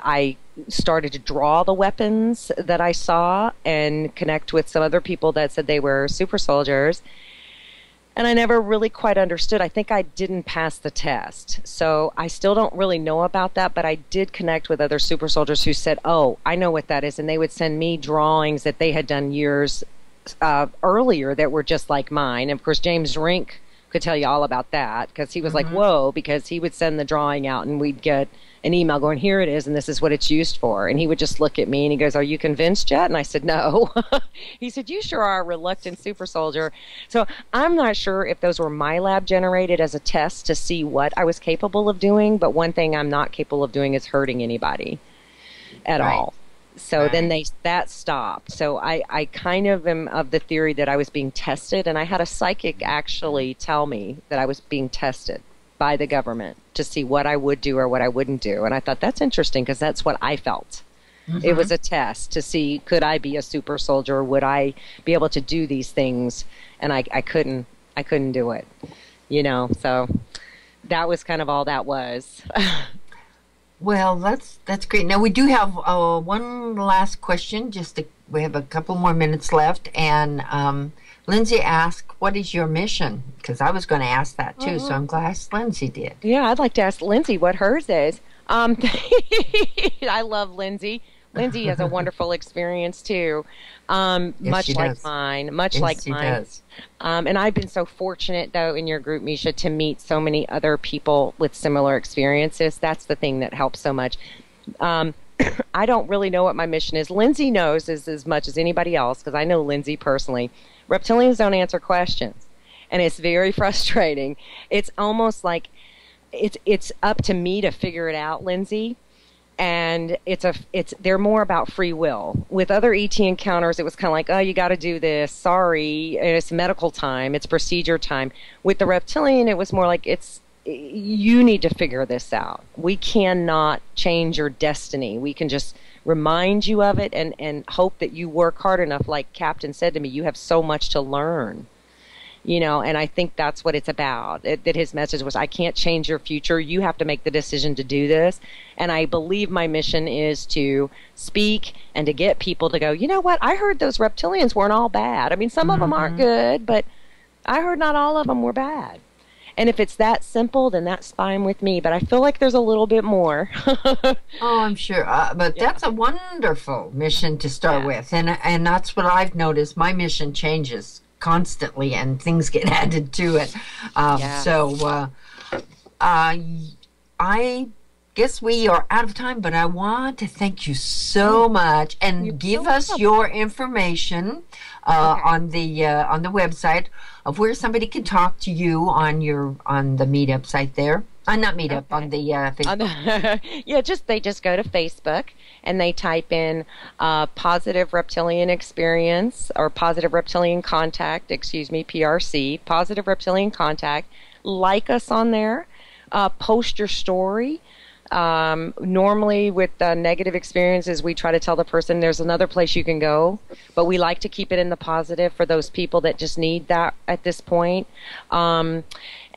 I started to draw the weapons that I saw and connect with some other people that said they were super soldiers. And I never really quite understood. I think I didn't pass the test. So I still don't really know about that, but I did connect with other super soldiers who said, oh, I know what that is. And they would send me drawings that they had done years earlier that were just like mine. And of course, James Rink could tell you all about that because he was like, whoa, because he would send the drawing out and we'd get an email going, here it is, and this is what it's used for. And he would just look at me and he goes, are you convinced yet? And I said, no. He said, you sure are a reluctant super soldier. So I'm not sure if those were my lab generated as a test to see what I was capable of doing, but one thing I'm not capable of doing is hurting anybody at all. So then that stopped. So I kind of am of the theory that I was being tested, and I had a psychic actually tell me that I was being tested by the government to see what I would do or what I wouldn't do. And I thought that's interesting because that's what I felt. It was a test to see, could I be a super soldier? Would I be able to do these things? And I couldn't do it, you know, so that was kind of all that was. Well, that's great. Now we do have one last question. We have a couple more minutes left, and Lindsay asked, "What is your mission?" Because I was going to ask that too, so I'm glad Lindsay did. Yeah, I'd like to ask Lindsay what hers is. I love Lindsay. Lindsay has a wonderful experience too, much like mine. Much like mine. And I've been so fortunate, though, in your group, Miesha, to meet so many other people with similar experiences. That's the thing that helps so much. I don't really know what my mission is. Lindsay knows as much as anybody else, because I know Lindsay personally. Reptilians don't answer questions, and it's very frustrating. It's almost like it's up to me to figure it out, Lindsay. And they're more about free will. With other ET encounters, it was kind of like, oh, you got to do this. Sorry, it's medical time. It's procedure time. With the reptilian, it was more like you need to figure this out. We cannot change your destiny. We can just remind you of it and hope that you work hard enough. Like Captain said to me, you have so much to learn. And I think that's what it's about. That his message was, I can't change your future. You have to make the decision to do this. And I believe my mission is to speak and to get people to go, you know what? I heard those reptilians weren't all bad. I mean, some of them aren't good, but I heard not all of them were bad. And if it's that simple, then that's fine with me. But I feel like there's a little bit more. Oh, I'm sure. But that's a wonderful mission to start with. And that's what I've noticed. My mission changes constantly and things get added to it. So I guess we are out of time, but I want to thank you so much and give us your information on the website of where somebody can talk to you on the meetup site there. Not meetup, on the Facebook. They just go to Facebook and they type in Positive Reptilian Experience or Positive Reptilian Contact, PRC, Positive Reptilian Contact. Like us on there. Post your story. Normally with negative experiences, we try to tell the person there's another place you can go, but we like to keep it in the positive for those people that just need that at this point.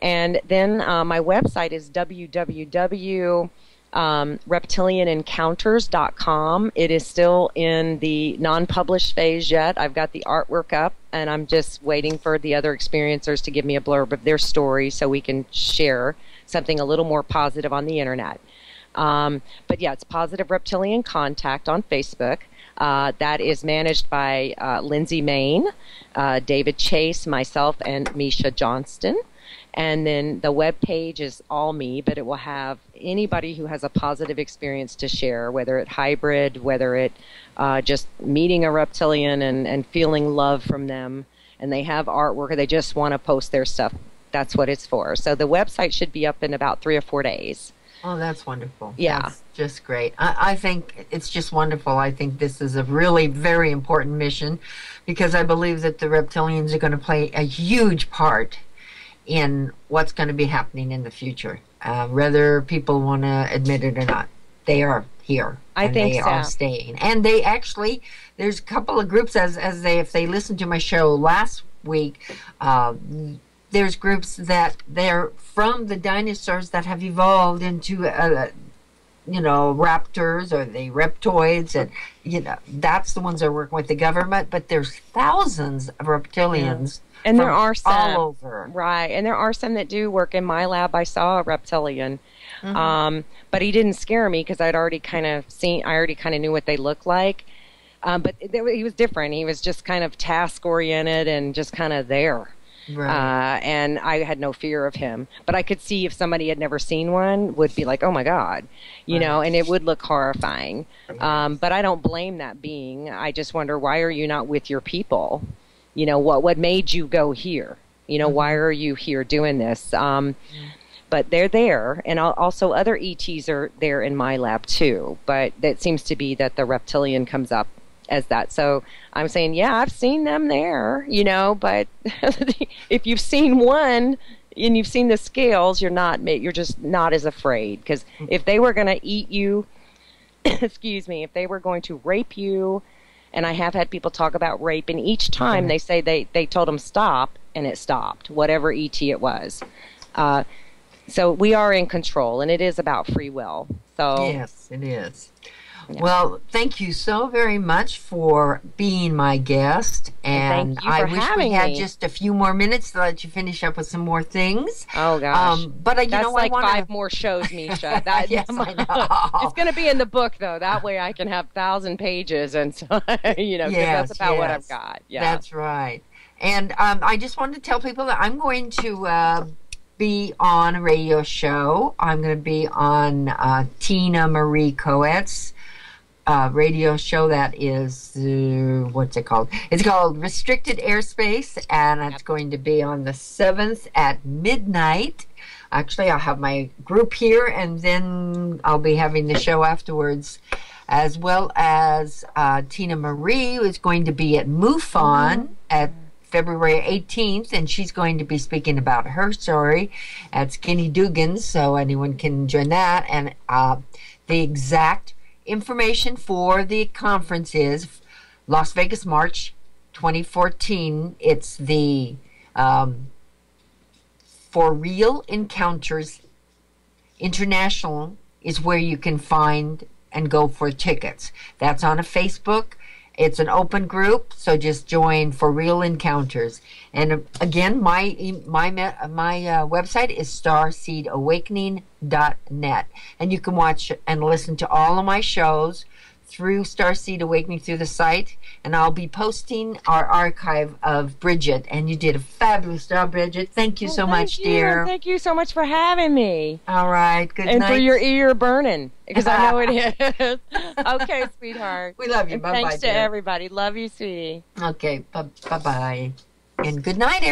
And then my website is www.reptilianencounters.com. It is still in the non-published phase yet. I've got the artwork up, and I'm just waiting for the other experiencers to give me a blurb of their story so we can share something a little more positive on the internet. But yeah, it's Positive Reptilian Contact on Facebook. That is managed by Lindsay Main, David Chase, myself, and Miesha Johnston. And then the web page is all me, but it will have anybody who has a positive experience to share, whether it hybrid, whether it just meeting a reptilian and feeling love from them, and they have artwork or they just want to post their stuff. That's what it's for. So the website should be up in about 3 or 4 days. Oh, that's wonderful. Yeah. That's just great. I think it's just wonderful. I think this is a really very important mission because I believe that the reptilians are going to play a huge part in what's going to be happening in the future. Whether people want to admit it or not, they are here. I think they are staying. And they actually, there's a couple of groups, if they listened to my show last week, there's groups that they're from the dinosaurs that have evolved into, raptors or the reptoids, and that's the ones that are working with the government. But there's thousands of reptilians, and there are some all over, right? And there are some that do work in my lab. I saw a reptilian, but he didn't scare me because I'd already kind of knew what they looked like. But he was different. He was just kind of task oriented and just kind of there. Right. And I had no fear of him, but I could see if somebody had never seen one would be like, oh my God, and it would look horrifying. But I don't blame that being. I just wonder, why are you not with your people? What made you go here? Why are you here doing this? But they're there, and also other ETs are there in my lab too. But that seems to be that the reptilian comes up as that. So I'm saying, yeah, I've seen them there, but if you've seen one and you've seen the scales, you're just not as afraid. Because if they were going to eat you, if they were going to rape you, and I have had people talk about rape, and each time they say they told them stop, and it stopped, whatever ET it was. So we are in control, and it is about free will. So yes, it is. Yeah. Well, thank you so very much for being my guest, and I wish we had just a few more minutes to let you finish up with some more things. Oh gosh! But that's like 5 more shows, Miesha. Yes, I know. It's going to be in the book, though. That way, I can have 1,000 pages, and so that's about what I've got. Yeah, that's right. And I just wanted to tell people that I'm going to be on a radio show. I'm going to be on Tina Marie Coet's radio show that is, what's it called? It's called Restricted Airspace, and it's going to be on the 7th at midnight. Actually, I'll have my group here, and then I'll be having the show afterwards, as well as Tina Marie is going to be at MUFON at February 18th, and she's going to be speaking about her story at Skinny Dugan's, so anyone can join that. And the exact information for the conference is Las Vegas, March 2014. It's the For Real Encounters International is where you can find and go for tickets. That's on a Facebook. It's an open group, so just join For Real Encounters. And again, my website is starseedawakening.net, and you can watch and listen to all of my shows through Starseed Awakening through the site, and I'll be posting our archive of Bridget. And you did a fabulous job, Bridget. Thank you so much, dear. Thank you so much for having me. All right, good night. And for your ear burning, because I know it is. Okay, sweetheart. We love you. Bye-bye, thanks to dear. everybody. Love you, sweetie. Okay, bye-bye. And good night, everyone.